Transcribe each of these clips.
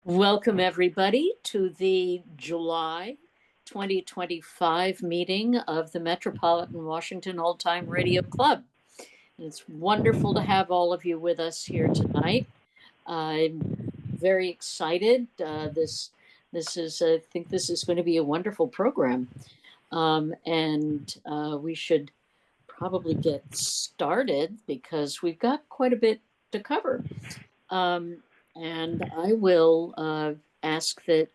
Welcome, everybody, to the July 2025 meeting of the Metropolitan Washington Old Time Radio Club. It's wonderful to have all of you with us here tonight. I'm very excited. This is, I think this is going to be a wonderful program. We should probably get started because we've got quite a bit to cover. And I will ask that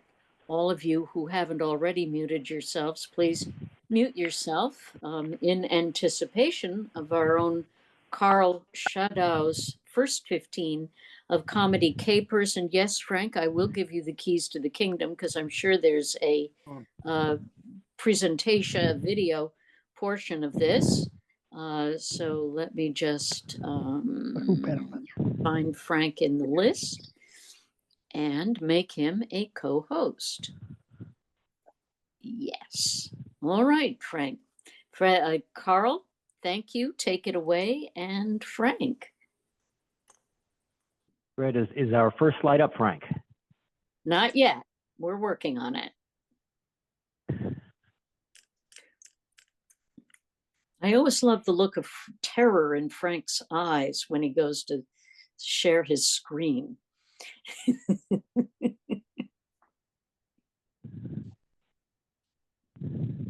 all of you who haven't already muted yourselves, please mute yourself in anticipation of our own Karl Schadow's first 15 of Comedy Capers. And yes, Frank, I will give you the keys to the kingdom because I'm sure there's a presentation, a video portion of this. So let me just find Frank in the list and make him a co-host. Yes. All right, Frank. Karl, thank you. Take it away. And Frank. Great. Is our first slide up, Frank? Not yet. We're working on it. I always love the look of terror in Frank's eyes when he goes to share his screen.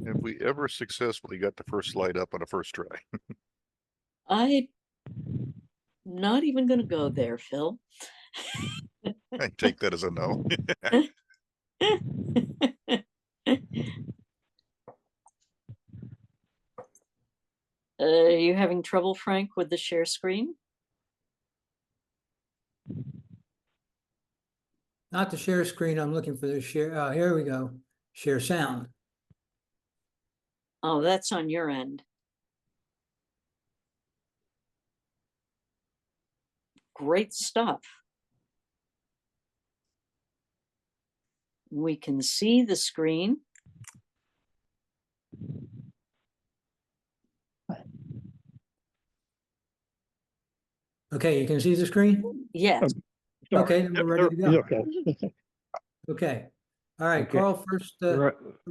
Have we ever successfully got the first slide up on a first try? I'm not even going to go there, Phil. I take that as a no. Are you having trouble, Frank, with the share screen? Not the share screen. I'm looking for the share. Here we go. Share sound. Oh, that's on your end. Great stuff. We can see the screen. Okay, you can see the screen? Yes. Okay, then we're ready to go. Okay. Okay. All right, Okay. Karl, first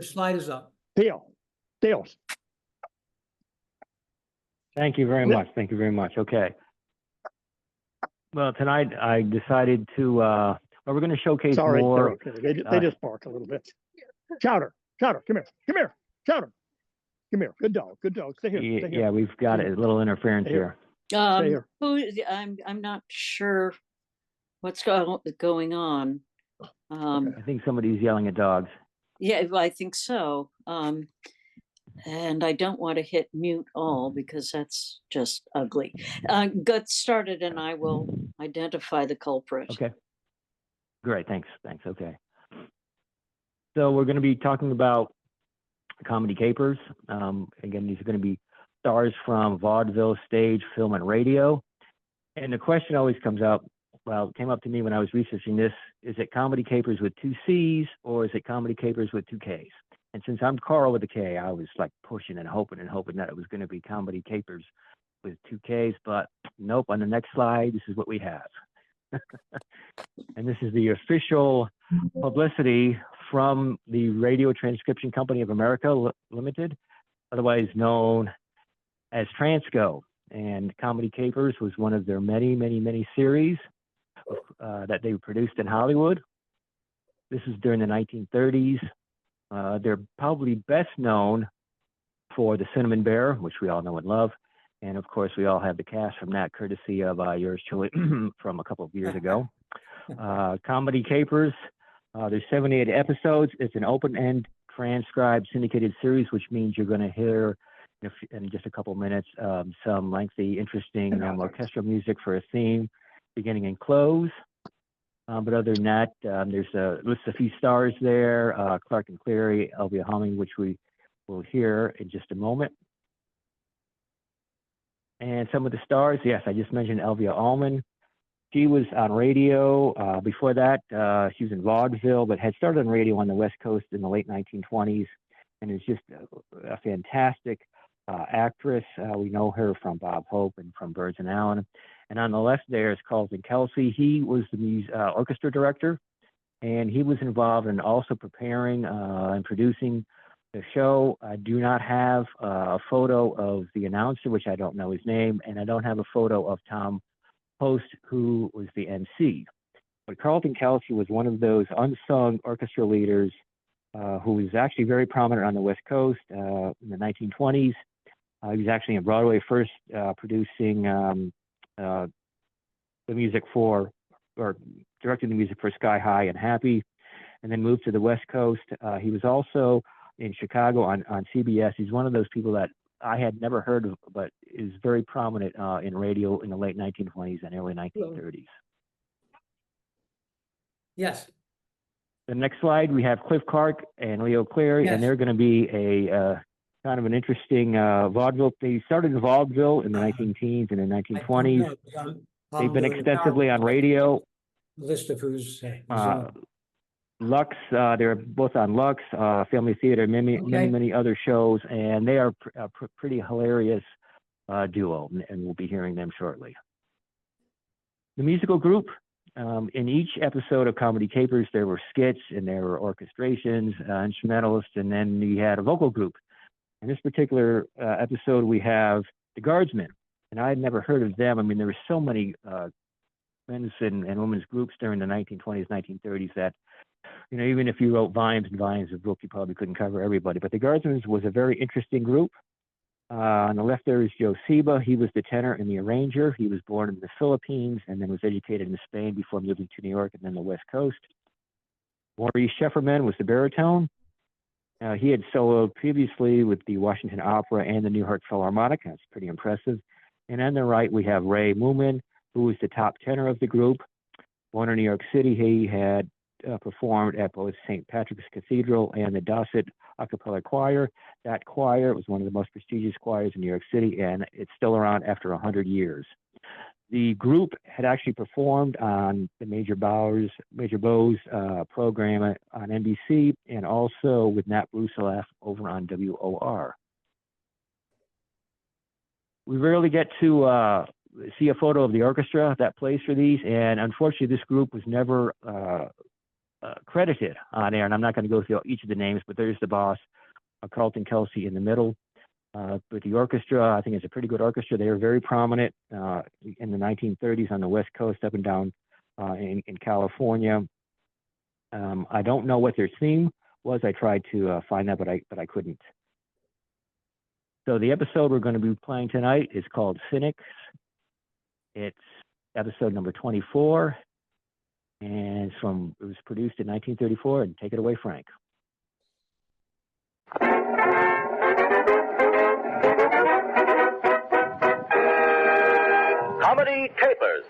slide is up. Deal. Thank you very much. Thank you very much. Okay. Well, tonight I decided to, well, we're going to showcase Sorry, more. they're okay. They just bark a little bit. Chowder, come here, Chowder. Come here, good dog. Stay here. Yeah, we've got a little interference here. Stay here. I'm not sure what's going on. I think somebody's yelling at dogs. Yeah, I think so. And I don't want to hit mute all because that's just ugly. Get started and I will identify the culprit. Okay. Great. Thanks. Okay. So we're going to be talking about Comedy Capers. Again, these are going to be stars from vaudeville, stage, film, and radio. And the question always comes up, well, it came up to me when I was researching this, is it Comedy Capers with 2 C's or is it Comedy Capers with 2 K's? And since I'm Karl with a K, I was like pushing and hoping that it was going to be Comedy Capers with 2 K's, but nope. On the next slide, this is what we have. And this is the official publicity from the Radio Transcription Company of America Limited, otherwise known as Transco. And Comedy Capers was one of their many series that they produced in Hollywood. This is during the 1930s. They're probably best known for the Cinnamon Bear, which we all know and love. And of course, we all have the cast from that, courtesy of yours truly from a couple of years ago. Comedy Capers, there's 78 episodes. It's an open-end transcribed syndicated series, which means you're going to hear in just a couple of minutes some lengthy, interesting orchestral music for a theme, beginning and close. But other than that, there's a list of a few stars there, Clark and Cleary, Elvia Humming, which we will hear in just a moment. And some of the stars, yes, I just mentioned Elvia Allman. She was on radio. Before that, she was in vaudeville, but had started on radio on the West Coast in the late 1920s and is just a fantastic actress. We know her from Bob Hope and from Birds and Allen. And on the left there is Carlton Kelsey. He was the orchestra director and he was involved in also preparing and producing the show. I do not have a photo of the announcer, which I don't know his name, and I don't have a photo of Tom Post, who was the MC. But Carlton Kelsey was one of those unsung orchestra leaders who was actually very prominent on the West Coast in the 1920s. He was actually on Broadway first, producing the music for, or directing the music for Sky High and Happy, and then moved to the West Coast. He was also in Chicago on CBS. He's one of those people that I had never heard of, but is very prominent in radio in the late 1920s and early 1930s. Yes. The next slide, we have Cliff Clark and Leo Cleary, Yes. and they're going to be a kind of an interesting vaudeville. They started in vaudeville in the 19-teens and the 1920s. They've been extensively on radio. List of who's Lux, they're both on Lux, Family Theater, many other shows, and they are a pretty hilarious duo, and we'll be hearing them shortly. The musical group, in each episode of Comedy Capers, there were skits and there were orchestrations, instrumentalists, and then you had a vocal group. In this particular episode, we have the Guardsmen, and I had never heard of them. I mean, there were so many men's and women's groups during the 1920s, 1930s that, you know, even if you wrote volumes and volumes of book, you probably couldn't cover everybody. But the Guardsmen was a very interesting group. On the left there is Joe Seba. He was the tenor and the arranger. He was born in the Philippines and then was educated in Spain before moving to New York and then the West Coast. Maurice Shefferman was the baritone. He had soloed previously with the Washington Opera and the New York Philharmonic. That's pretty impressive. And on the right, we have Ray Moomin, who was the top tenor of the group. Born in New York City, he had performed at both St. Patrick's Cathedral and the Dorset a cappella choir. That choir was one of the most prestigious choirs in New York City, and it's still around after 100 years. The group had actually performed on the Major Bowes program on NBC, and also with Nat Brusiloff over on WOR. We rarely get to see a photo of the orchestra that plays for these, and unfortunately this group was never credited on air, and I'm not going to go through each of the names, but there's the boss, Carlton Kelsey in the middle. But the orchestra, I think it's a pretty good orchestra. They were very prominent in the 1930s on the West Coast, up and down in California. I don't know what their theme was. I tried to find that, but I couldn't. So the episode we're going to be playing tonight is called Cynics. It's episode number 24, and it was produced in 1934. And take it away, Frank. Comedy Capers.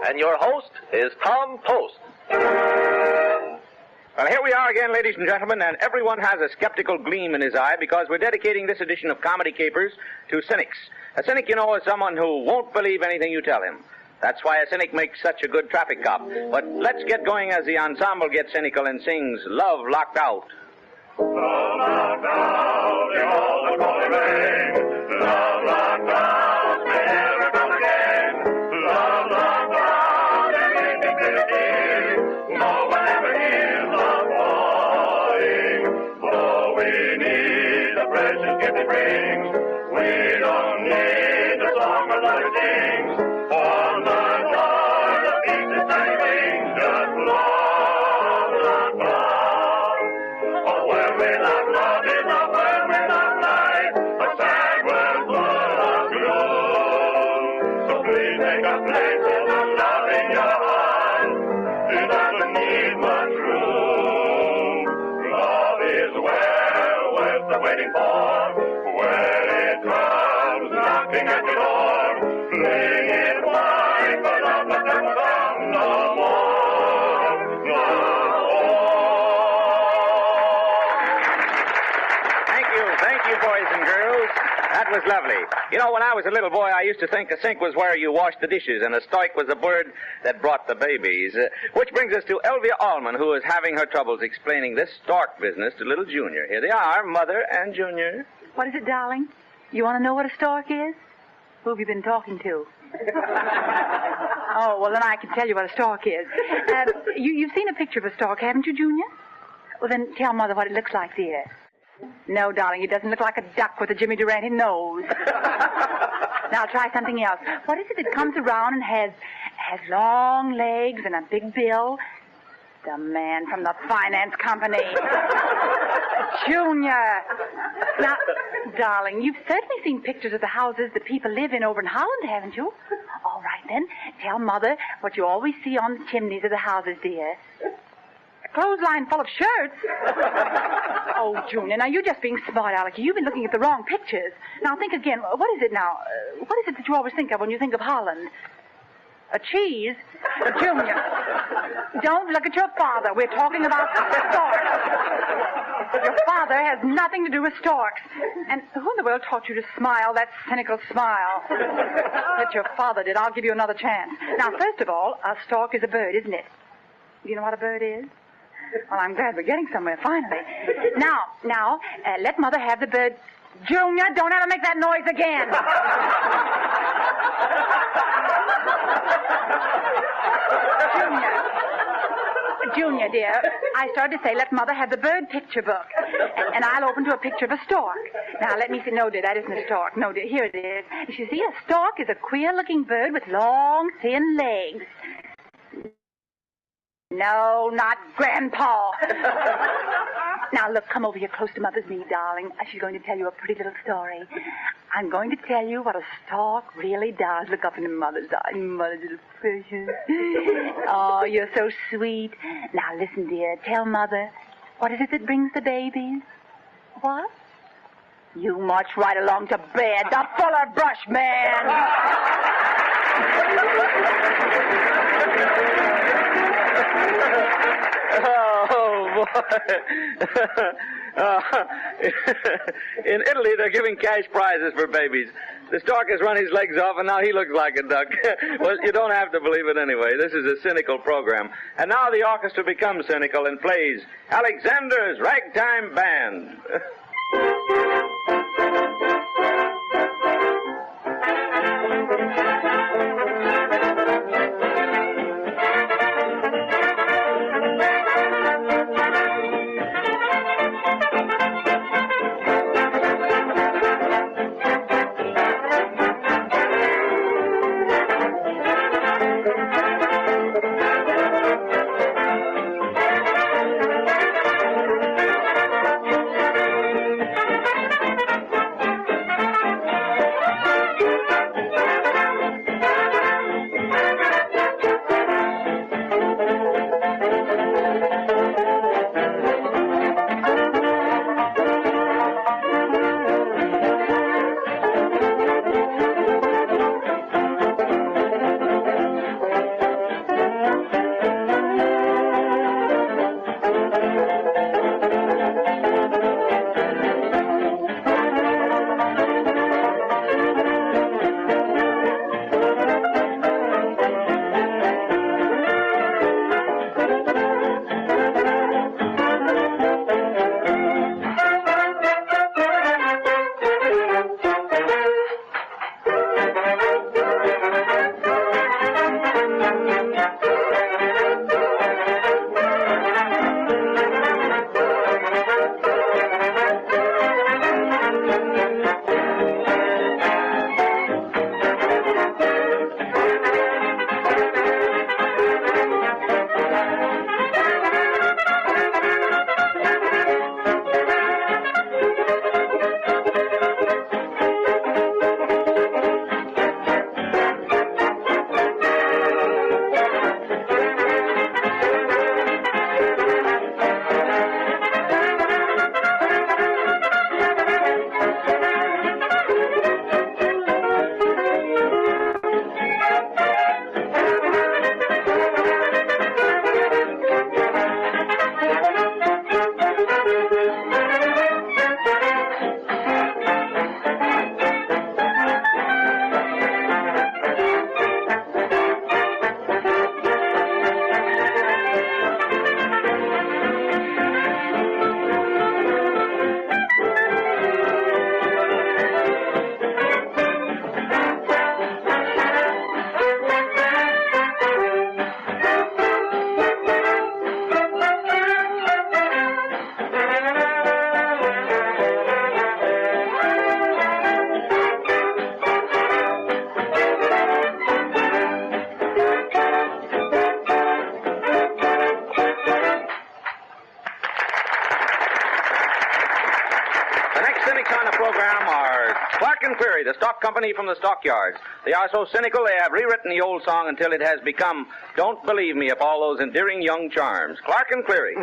And your host is Tom Post. Well, here we are again, ladies and gentlemen, and everyone has a skeptical gleam in his eye because we're dedicating this edition of Comedy Capers to cynics. A cynic, you know, is someone who won't believe anything you tell him. That's why a cynic makes such a good traffic cop. But let's get going as the ensemble gets cynical and sings Love Locked Out. Love locked out, the old holy ring. Love locked out, may never come again. Love locked out, and make it clear. No one ever hears love. knocking at your door. Fling it wide, but love that will come no more, no more. Thank you, boys and girls. That was lovely. You know, when I was a little boy, I used to think a sink was where you washed the dishes, and a stork was a bird that brought the babies. Which brings us to Elvia Allman, who is having her troubles explaining this stork business to little Junior. Here they are, Mother and Junior. What is it, darling? You want to know what a stork is? Who have you been talking to? Oh, well, then I can tell you what a stork is. You've seen a picture of a stork, haven't you, Junior? Well, then tell Mother what it looks like, dear. No, darling, it doesn't look like a duck with a Jimmy Durante nose. Now, try something else. What is it that comes around and has long legs and a big bill? The man from the finance company. Junior. Now, darling, you've certainly seen pictures of the houses that people live in over in Holland, haven't you? All right, then. Tell Mother what you always see on the chimneys of the houses, dear. A clothesline full of shirts. Oh, Junior, now you're just being smart, Alecky. You've been looking at the wrong pictures. Now, think again. What is it now? What is it that you always think of when you think of Holland? A cheese? Junior, don't look at your father. We're talking about storks. Your father has nothing to do with storks. And who in the world taught you to smile, that cynical smile? That your father did. I'll give you another chance. Now, first of all, a stork is a bird, isn't it? Do you know what a bird is? Well, I'm glad we're getting somewhere, finally. Now, let Mother have the bird. Junior, don't ever make that noise again. Junior, dear, I started to say, let Mother have the bird picture book. And I'll open to a picture of a stork. Now, let me see. No, dear, that isn't a stork. No, dear, here it is. You see, a stork is a queer-looking bird with long, thin legs. No, not Grandpa. Now, look, come over here close to Mother's knee, darling. She's going to tell you a pretty little story. I'm going to tell you what a stork really does. Look up into Mother's eyes. Mother's little precious. Oh, you're so sweet. Now, listen, dear. Tell Mother, what is it that brings the babies? What? You march right along to bed. The Fuller Brush Man. Oh, boy. In Italy, they're giving cash prizes for babies. The stork has run his legs off, and now he looks like a duck. Well, you don't have to believe it anyway. This is a cynical program. And now the orchestra becomes cynical and plays Alexander's Ragtime Band. company from the stockyards. They are so cynical they have rewritten the old song until it has become Don't Believe Me of all those endearing young charms. Clark and Cleary.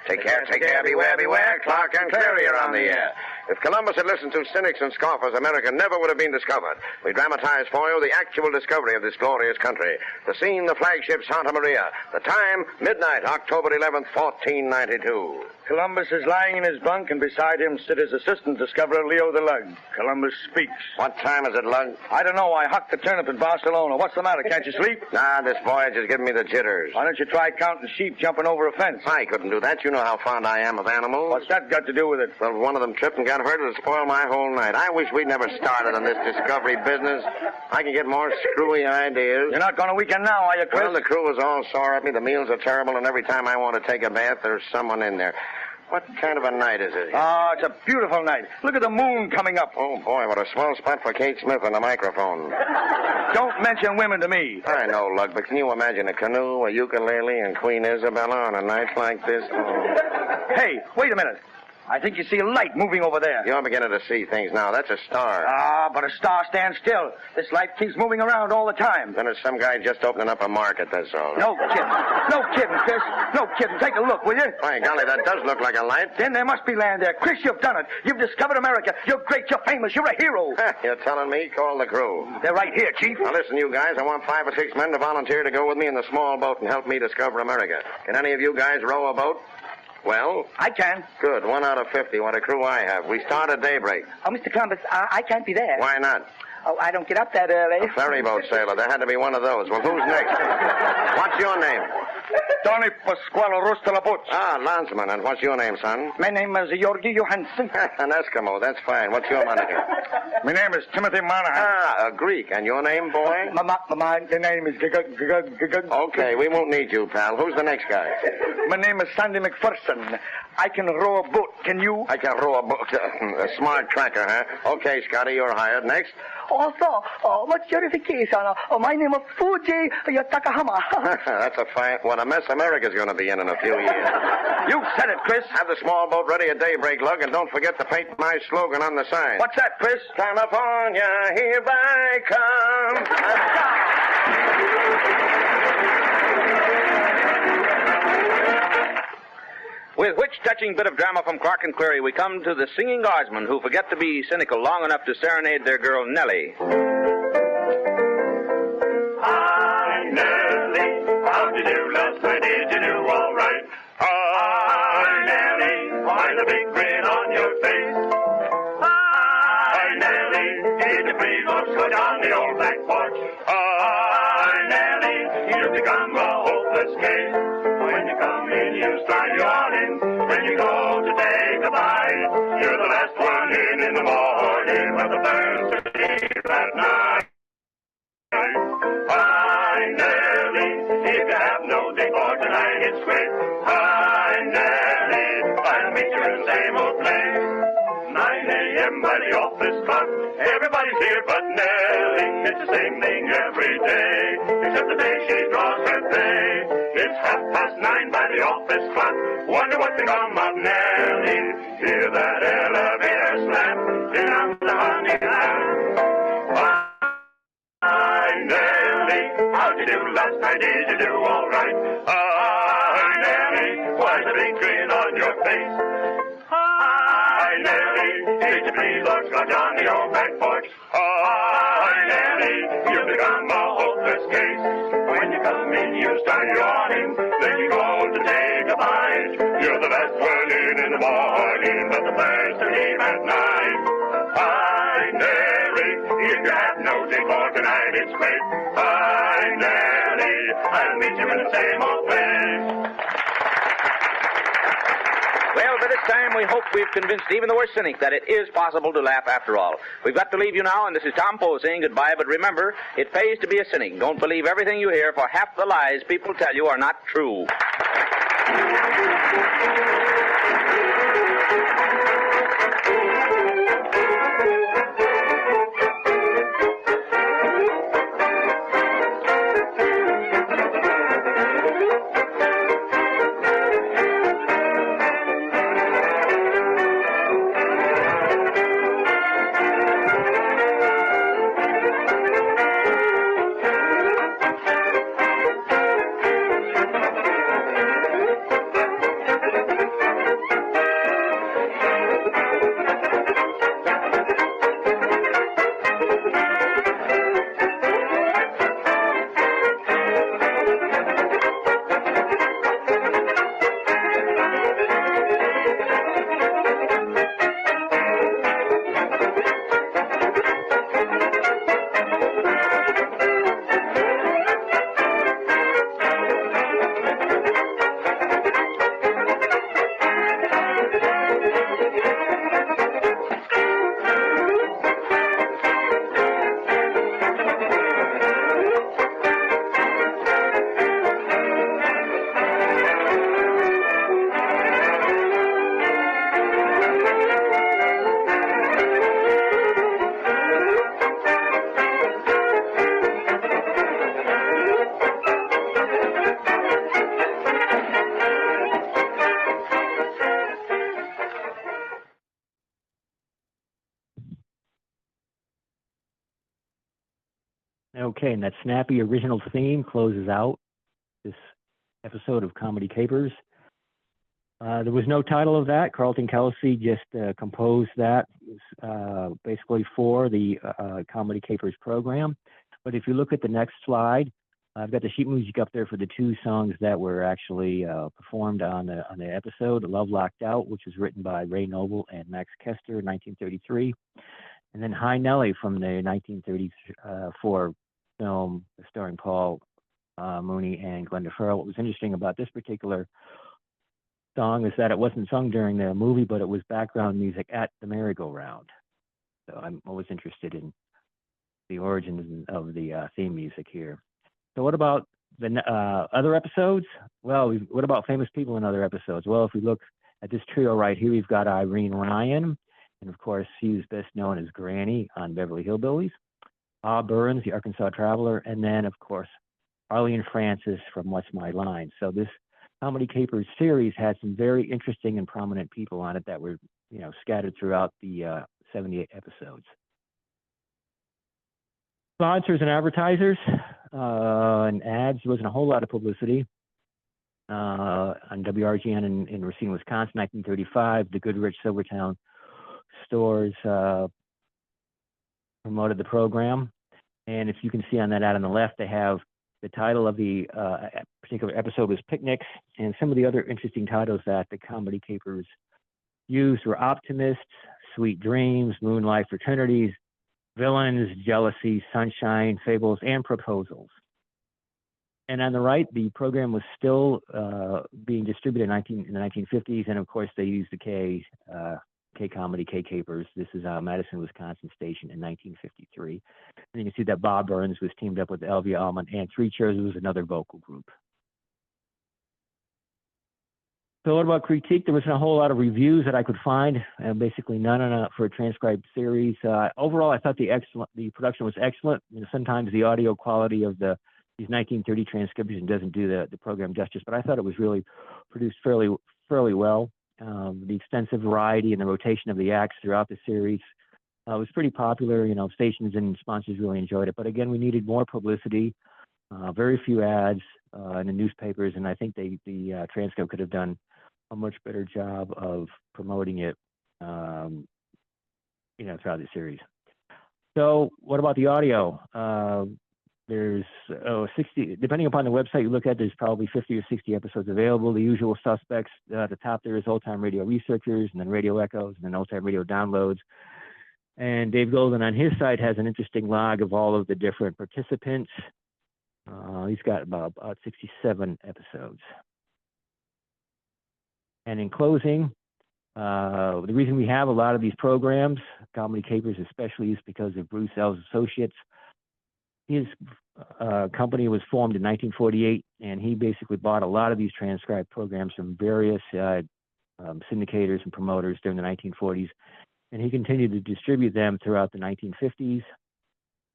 Take care, beware, beware. Clark and Cleary are on the air. If Columbus had listened to cynics and scoffers, America never would have been discovered. We dramatize for you the actual discovery of this glorious country. The scene, the flagship Santa Maria. The time, midnight, October 11th, 1492. Columbus is lying in his bunk, and beside him sit his assistant discoverer, Leo the Lug. Columbus speaks. What time is it, Lug? I don't know. I hucked the turnip in Barcelona. What's the matter? Can't you sleep? Nah, this voyage is giving me the jitters. Why don't you try counting sheep jumping over a fence? I couldn't do that. You know how fond I am of animals. What's that got to do with it? Well, if one of them tripped and got hurt, it'll spoil my whole night. I wish we'd never started on this discovery business. I can get more screwy ideas. You're not going to weekend now, are you, Chris? Well, the crew is all sore at me. The meals are terrible, and every time I want to take a bath, there's someone in there. What kind of a night is it? Ah, it's a beautiful night. Look at the moon coming up. Oh, boy, what a swell spot for Kate Smith and a microphone. Don't mention women to me. I know, Lug, but can you imagine a canoe, a ukulele, and Queen Isabella on a night like this? Oh. Hey, wait a minute. I think you see a light moving over there. You're beginning to see things now. That's a star. Ah, but a star stands still. This light keeps moving around all the time. Then it's some guy just opening up a market, that's all. No kidding. No kidding, Chris. No kidding. Take a look, will you? By golly, that does look like a light. Then there must be land there. Chris, you've done it. You've discovered America. You're great. You're famous. You're a hero. You're telling me? Call the crew. They're right here, Chief. Now, listen, you guys. I want 5 or 6 men to volunteer to go with me in the small boat and help me discover America. Can any of you guys row a boat? Well? I can. Good. 1 out of 50. What a crew I have. We start at daybreak. Oh, Mr. Columbus, I can't be there. Why not? Oh, I don't get up that early. A ferry boat sailor. There had to be one of those. Well, who's next? What's your name? Tony Pasquale Rustalabutz. Ah, landsman. And what's your name, son? My name is Georgi Johansson. An Eskimo. That's fine. What's your moniker? My name is Timothy Monahan. Ah, a Greek. And your name, boy? The name is Okay, we won't need you, pal. Who's the next guy? My name is Sandy McPherson. I can row a boat. Can you? I can row a boat. A smart tracker, huh? Okay, Scotty, you're hired. Next. Also, what's your vacation? My name is Fuji Takahama. That's a fine... What a mess America's going to be in a few years. You said it, Chris. Have the small boat ready at daybreak, Lug, and don't forget to paint my slogan on the sign. What's that, Chris? California, here I come. With which touching bit of drama from Clark and Cleary, we come to the singing guardsmen who forget to be cynical long enough to serenade their girl Nellie. Hi, Nellie, how'd you do last night? Did you do all right? Hi, Nellie, why the big grin on your face? Hi, Nellie, did you please let's go down the old back porch? Hi, Nellie, you've become a hopeless case. When you come in, you start yawning. When you go to take a bite, you're the last one in the morning, but the first to leave at night. Hi, Nellie, if you have no day for tonight, it's great. Hi, Nellie, I'll meet you in the same old place. 9 a.m. by the office clock, everybody's here but Nellie. It's the same thing every day, except the day she draws her pay. It's 9:30 by the office clock. Wonder what's become of Nellie. Hear that elevator slam. Down the honey lamb. Hi, Nellie. How'd you do last night? Did you do all right? Hi, Nellie. Why's the big grin on your face? Hi, Nellie. Did you please let's go down the old back porch? Hi, Nellie. You've become a hopeless case. When you come in, you start yawning. Then you go to take a bite. You're the best one in the morning, but the first to leave at night. Hi, Nellie, if you have no day for tonight, it's great. Hi, Nellie, I'll meet you in the same old place. Well, by this time, we hope we've convinced even the worst cynic that it is possible to laugh after all. We've got to leave you now, and this is Tom Poe saying goodbye, but remember, it pays to be a cynic. Don't believe everything you hear, for half the lies people tell you are not true. Okay, and that snappy original theme closes out this episode of Comedy Capers. There was no title of that. Carlton Kelsey just composed that basically for the Comedy Capers program. But if you look at the next slide, I've got the sheet music up there for the two songs that were actually performed on the episode. Love Locked Out, which was written by Ray Noble and Max Kester in 1933. And then Hi Nellie from the 1934 film starring Paul Mooney and Glenda Farrell. What was interesting about this particular song is that it wasn't sung during the movie, but it was background music at the merry-go-round. So I'm always interested in the origins of the theme music here. So what about the other episodes? Well, what about famous people in other episodes? Well, if we look at this trio right here, we've got Irene Ryan, and of course, she was best known as Granny on Beverly Hillbillies. Bob Burns, the Arkansas Traveler, and then, of course, Arlene Francis from What's My Line. So this Comedy Capers series had some very interesting and prominent people on it that were, scattered throughout the 78 episodes. Sponsors and advertisers and ads. There wasn't a whole lot of publicity on WRGN in Racine, Wisconsin, 1935. The Goodrich Silvertown stores promoted the program. And if you can see on that ad on the left, they have the title of the particular episode was Picnics, and some of the other interesting titles that the Comedy Capers used were Optimists, Sweet Dreams, Moonlight Fraternities, Villains, Jealousy, Sunshine, Fables, and Proposals. And on the right, the program was still being distributed in the 1950s, and of course they used the K Comedy, K Capers. This is Madison, Wisconsin station in 1953. And you can see that Bob Burns was teamed up with Elvia Allman, and Three Chairs was another vocal group. So what about critique? There wasn't a whole lot of reviews that I could find, basically none for a transcribed series. Overall, I thought the production was excellent. Sometimes the audio quality of these 1930 transcriptions doesn't do the program justice, but I thought it was really produced fairly well. The extensive variety and the rotation of the acts throughout the series was pretty popular. Stations and sponsors really enjoyed it. But again, we needed more publicity, very few ads in the newspapers, and I think the transcript could have done a much better job of promoting it, throughout the series. So what about the audio? There's 60, depending upon the website you look at, there's probably 50 or 60 episodes available. The usual suspects, at the top there is Old Time Radio Researchers, and then Radio Echoes, and then Old Time Radio Downloads. And Dave Golden on his site has an interesting log of all of the different participants. He's got about 67 episodes. And in closing, the reason we have a lot of these programs, Comedy Capers especially, is because of Bruce L's Associates. His company was formed in 1948, and he basically bought a lot of these transcribed programs from various syndicators and promoters during the 1940s, and he continued to distribute them throughout the 1950s.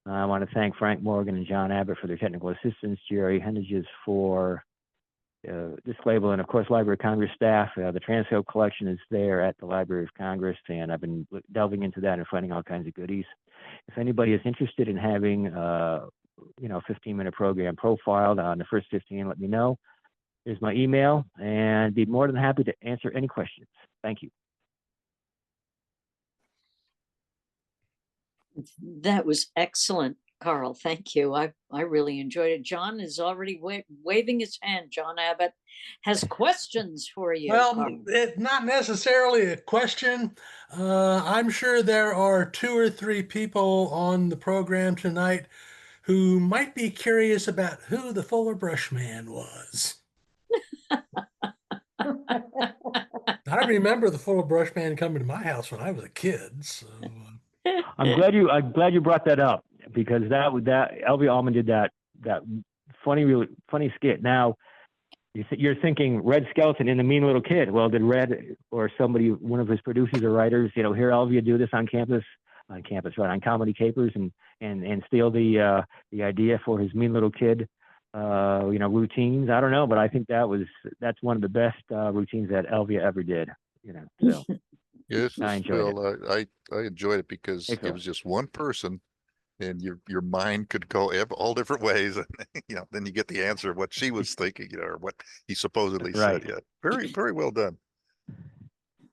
I want to thank Frank Morgan and John Abbott for their technical assistance, Jerry Henniges for this label, and of course, Library of Congress staff. The transcript collection is there at the Library of Congress, and I've been delving into that and finding all kinds of goodies. If anybody is interested in having, a 15-minute program profiled on the first 15, let me know. Here's my email, and be more than happy to answer any questions. Thank you. That was excellent, Carl. Thank you. I really enjoyed it. John is already waving his hand. John Abbott has questions for you. Well, it's not necessarily a question. I'm sure there are 2 or 3 people on the program tonight who might be curious about who the Fuller Brush Man was. I remember the Fuller Brush Man coming to my house when I was a kid. So. I'm glad you brought that up, because that Elvia Allman did that really funny skit. Now you're thinking Red Skelton in The Mean Little Kid. Well, did Red or somebody, one of his producers or writers, hear Elvia do this on Comedy Capers and steal the idea for his Mean Little Kid routines? I don't know, but I think that's one of the best routines that Elvia ever did. So. Yes, I enjoyed I enjoyed it because it was just one person and your mind could go all different ways. And, then you get the answer of what she was thinking, or what he supposedly Right. said. Yeah. Very, very well done.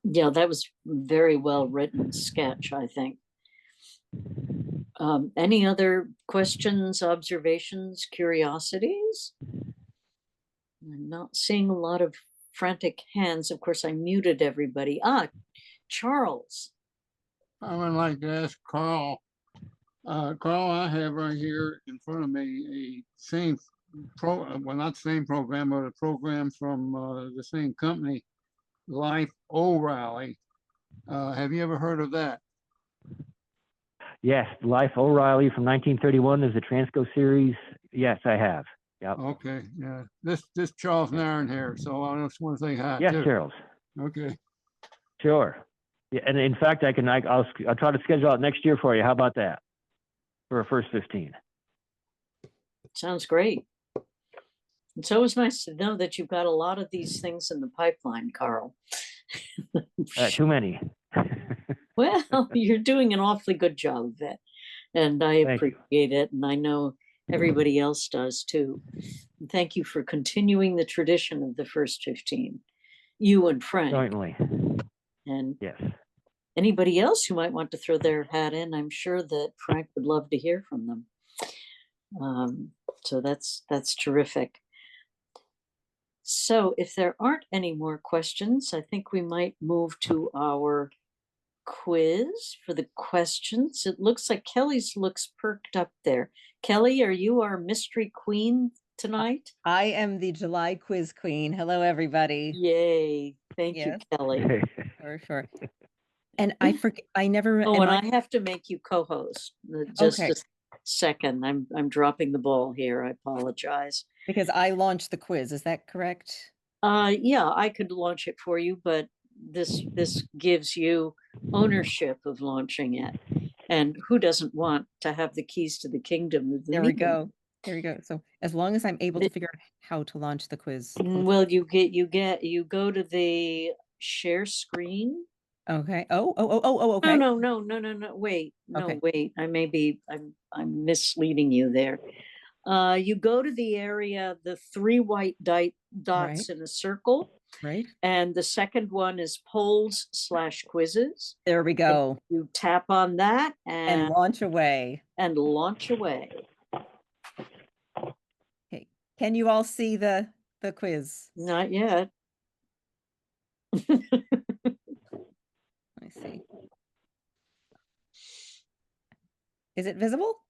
Yeah, that was very well written sketch, I think. Any other questions, observations, curiosities? I'm not seeing a lot of frantic hands. Of course, I muted everybody. Charles. I would like to ask Carl. Carl, I have right here in front of me well, not same program, but a program from the same company, Life O'Reilly. Have you ever heard of that? Yes, Life O'Reilly from 1931 is a Transco series. Yes, I have. Yep. Okay, yeah. This Charles Nairn here, so I just want to say hi. Yes, too. Charles. Okay. Sure. Yeah, and in fact, I'll try to schedule it next year for you. How about that? For a first 15. Sounds great. It's always nice to know that you've got a lot of these things in the pipeline, Carl. Too many. Well, you're doing an awfully good job of it, and I appreciate it, and I know everybody else does too. And thank you for continuing the tradition of the first 15. You and Frank. Jointly. And yes. Anybody else who might want to throw their hat in, I'm sure that Frank would love to hear from them. So that's terrific. So if there aren't any more questions, I think we might move to our quiz for the questions. It looks like Kelly's looks perked up there. Kelly, are you our mystery queen tonight? I am the July quiz queen. Hello, everybody. Yay. Thank you, Kelly. Sure. And I never. Oh, and I have to make you co-host. Just Okay. a second. I'm dropping the ball here. I apologize. Because I launched the quiz. Is that correct? Yeah, I could launch it for you, but this gives you ownership of launching it. And who doesn't want to have the keys to the kingdom of the There we medium? go. There we go. So as long as I'm able to figure out how to launch the quiz. Well, you go to the share screen. Okay. Oh, okay. No. Wait. No, Okay. wait. I'm misleading you there. You go to the area, the 3 white dots Right. in a circle. Right. And the second one is polls/quizzes. There we go. And you tap on that And launch away. And launch away. Okay. Can you all see the quiz? Not yet. Let me see. Is it visible?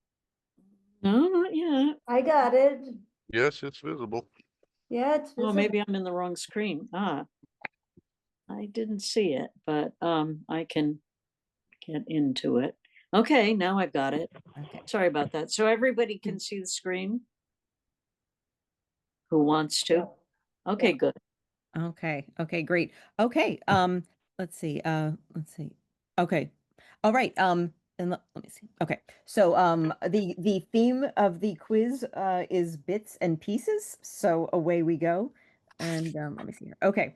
No, not yet. I got it. Yes, it's visible. Yeah, it's visible. Well, maybe I'm in the wrong screen. I didn't see it, but I can get into it. Okay, now I've got it. Okay. Sorry about that. So everybody can see the screen? Who wants to? Okay, good. Okay. Okay, great. Okay. Let's see. Okay. All right. And let me see. Okay. So the theme of the quiz is bits and pieces. So away we go. And let me see here. Okay.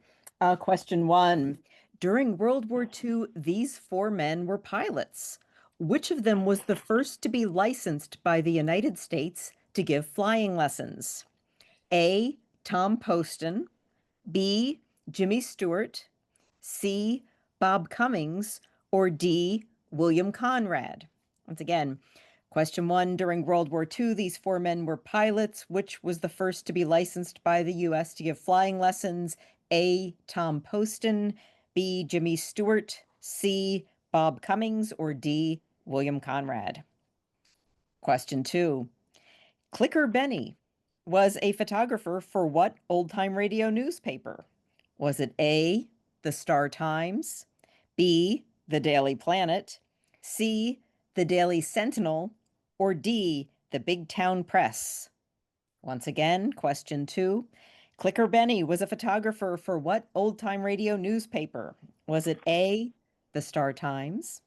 Question 1. During World War II, these 4 men were pilots. Which of them was the first to be licensed by the United States to give flying lessons? A. Tom Poston. B. Jimmy Stewart. C. Bob Cummings. Or D. William Conrad. Once again, question 1, during World War II, these 4 men were pilots. Which was the first to be licensed by the U.S. to give flying lessons? A. Tom Poston. B. Jimmy Stewart. C. Bob Cummings. Or D. William Conrad. Question 2, Clicker Benny was a photographer for what old-time radio newspaper? Was it A. the Star Times, B. the Daily Planet, C. the Daily Sentinel, or D. the Big Town Press? Once again, question 2. Clicker Benny was a photographer for what old-time radio newspaper? Was it A. the Star Times,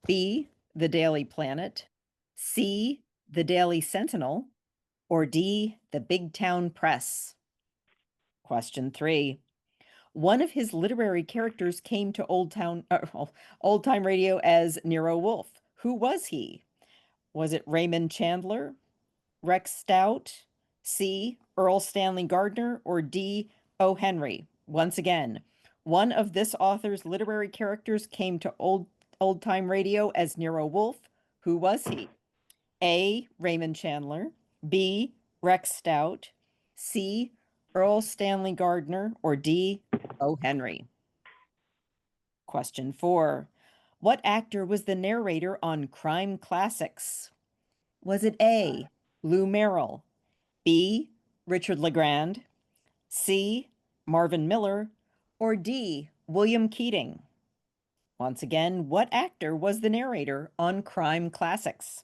B. the Daily Planet, C. the Daily Sentinel, or D. the Big Town Press? Question 3. One of his literary characters came to old time radio as Nero Wolfe. Who was he? Was it Raymond Chandler, Rex Stout, C, Earl Stanley Gardner, or D, O. Henry? Once again, one of this author's literary characters came to old-time radio as Nero Wolfe. Who was he? A, Raymond Chandler, B, Rex Stout, C, Earl Stanley Gardner, or D, O. Henry? Question 4. What actor was the narrator on Crime Classics? Was it A, Lou Merrill, B, Richard LeGrand, C, Marvin Miller, or D, William Keating? Once again, what actor was the narrator on Crime Classics?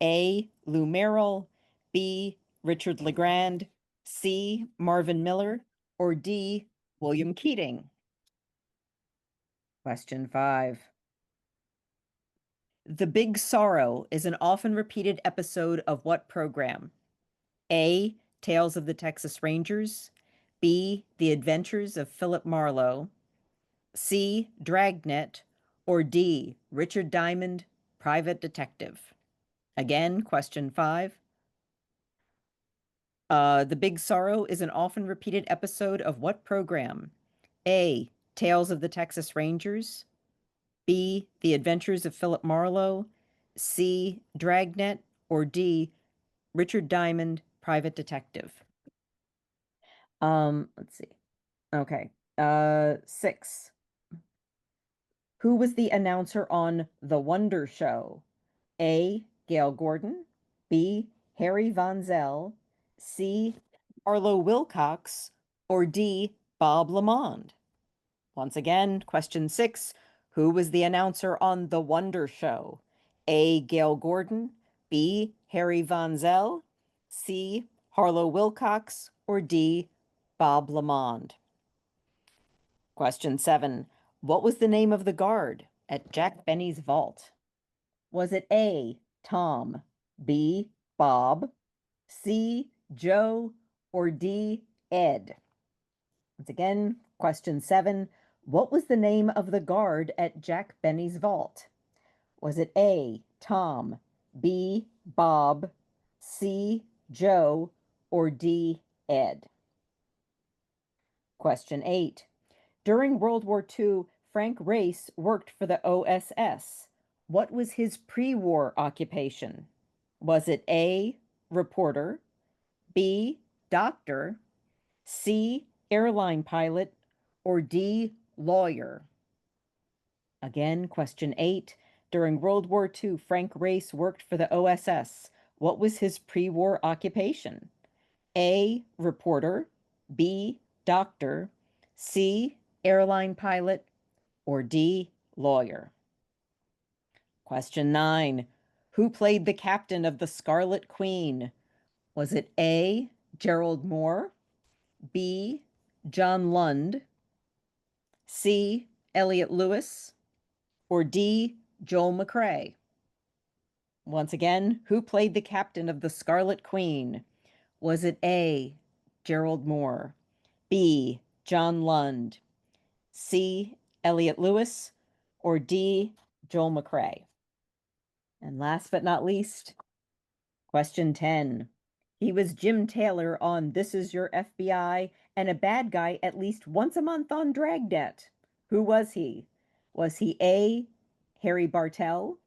A, Lou Merrill, B, Richard LeGrand, C, Marvin Miller, or D, William Keating? Question 5. The Big Sorrow is an often repeated episode of what program? A, Tales of the Texas Rangers, B, The Adventures of Philip Marlowe, C, Dragnet, or D, Richard Diamond, Private Detective? Again, question 5. The Big Sorrow is an often repeated episode of what program? A, Tales of the Texas Rangers, B, The Adventures of Philip Marlowe, C, Dragnet, or D, Richard Diamond, Private Detective? Let's see. Okay. 6. Who was the announcer on The Wonder Show? A, Gail Gordon, B, Harry Von Zell, C, Arlo Wilcox, or D, Bob Lamond? Once again, question 6. Who was the announcer on The Wonder Show? A, Gail Gordon, B, Harry Von Zell, C, Harlow Wilcox, or D, Bob Lamond? Question 7. What was the name of the guard at Jack Benny's vault? Was it A, Tom, B, Bob, C, Joe, or D, Ed? Once again, question 7. What was the name of the guard at Jack Benny's vault? Was it A, Tom, B, Bob, C, Joe, or D, Ed? Question 8. During World War II, Frank Race worked for the OSS. What was his pre-war occupation? Was it A, reporter, B, doctor, C, airline pilot, or D, lawyer? Again, question 8. During World War II, Frank Race worked for the OSS. What was his pre-war occupation? A, reporter, B, doctor, C, airline pilot, or D, lawyer? Question 9. Who played the captain of the Scarlet Queen? Was it A, Gerald Moore, B, John Lund, C, Elliot Lewis, or D, Joel McCrea? Once again, who played the captain of the Scarlet Queen? Was it A, Gerald Moore, B, John Lund, C, Elliot Lewis, or D, Joel McCrea? And last but not least, question 10. He was Jim Taylor on This Is Your FBI and a bad guy at least once a month on Dragnet. Who was he? Was he A, Harry Bartell,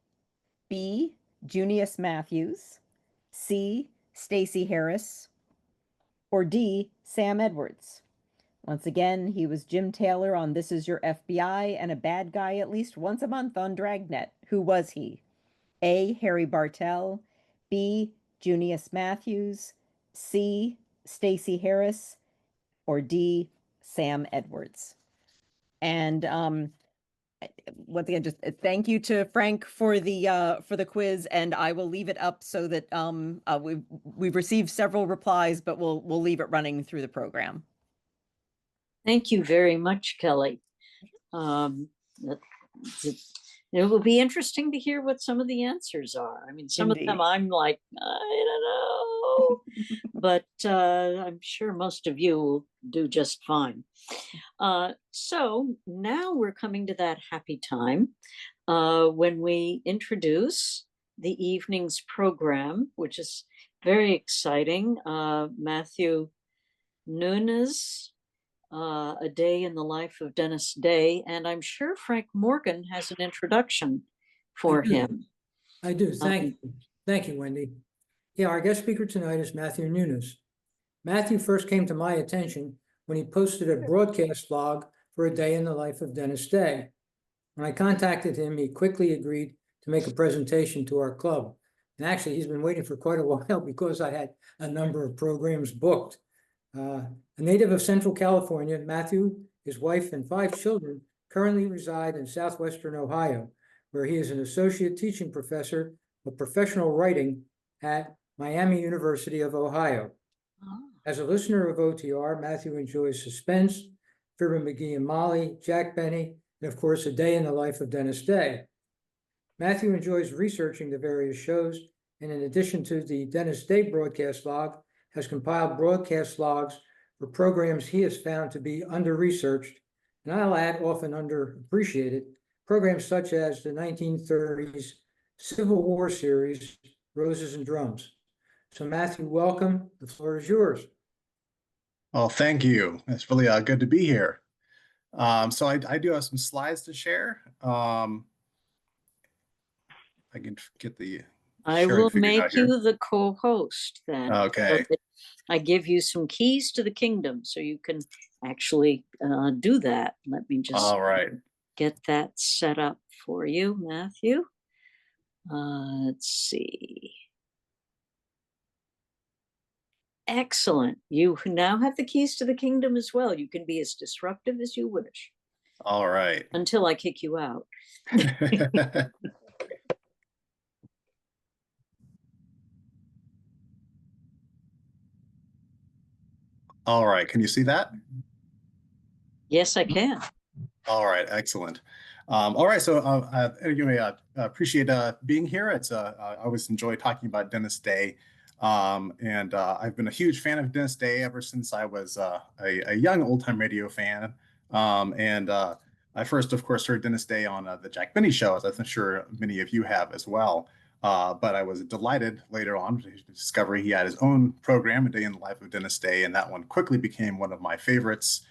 B, Junius Matthews, C, Stacey Harris, or D, Sam Edwards? Once again, he was Jim Taylor on This Is Your FBI and a bad guy at least once a month on Dragnet. Who was he? A, Harry Bartell, B, Junius Matthews, C, Stacey Harris, or D, Sam Edwards? And once again, just thank you to Frank for the quiz, and I will leave it up so that we've received several replies, but we'll leave it running through the program. Thank you very much, Kelly. It will be interesting to hear what some of the answers are. I mean, some of them I'm like, I don't know, but I'm sure most of you will do just fine. So now we're coming to that happy time when we introduce the evening's program, which is very exciting. Matthew Nunes, A Day in the Life of Dennis Day, and I'm sure Frank Morgan has an introduction for him. I do. Thank you. Thank you, Wendy. Yeah, our guest speaker tonight is Matthew Nunes. Matthew first came to my attention when he posted a broadcast log for A Day in the Life of Dennis Day. When I contacted him, he quickly agreed to make a presentation to our club. And actually, he's been waiting for quite a while because I had a number of programs booked. A native of Central California, Matthew, his wife, and 5 children currently reside in southwestern Ohio, where he is an associate teaching professor of professional writing at Miami University of Ohio. As a listener of OTR, Matthew enjoys Suspense, Fibber McGee and Molly, Jack Benny, and of course, A Day in the Life of Dennis Day. Matthew enjoys researching the various shows, and in addition to the Dennis Day broadcast log, has compiled broadcast logs for programs he has found to be under-researched, and I'll add often underappreciated, programs such as the 1930s Civil War series, Roses and Drums. So Matthew, welcome. The floor is yours. Well, thank you. It's really good to be here. So I do have some slides to share. I can get the I will make you the co-host then. Okay. So I give you some keys to the kingdom so you can actually do that. Let me just get that set up for you, Matthew. Let's see. Excellent. You now have the keys to the kingdom as well. You can be as disruptive as you wish. All right. Until I kick you out. All right. Can you see that? Yes, I can. All right. Excellent. All right. So anyway, appreciate being here. It's I always enjoy talking about Dennis Day. And I've been a huge fan of Dennis Day ever since I was a young old-time radio fan. I first, of course, heard Dennis Day on the Jack Benny show, as I'm sure many of you have as well. But I was delighted later on to discover he had his own program, A Day in the Life of Dennis Day, and that one quickly became one of my favorites,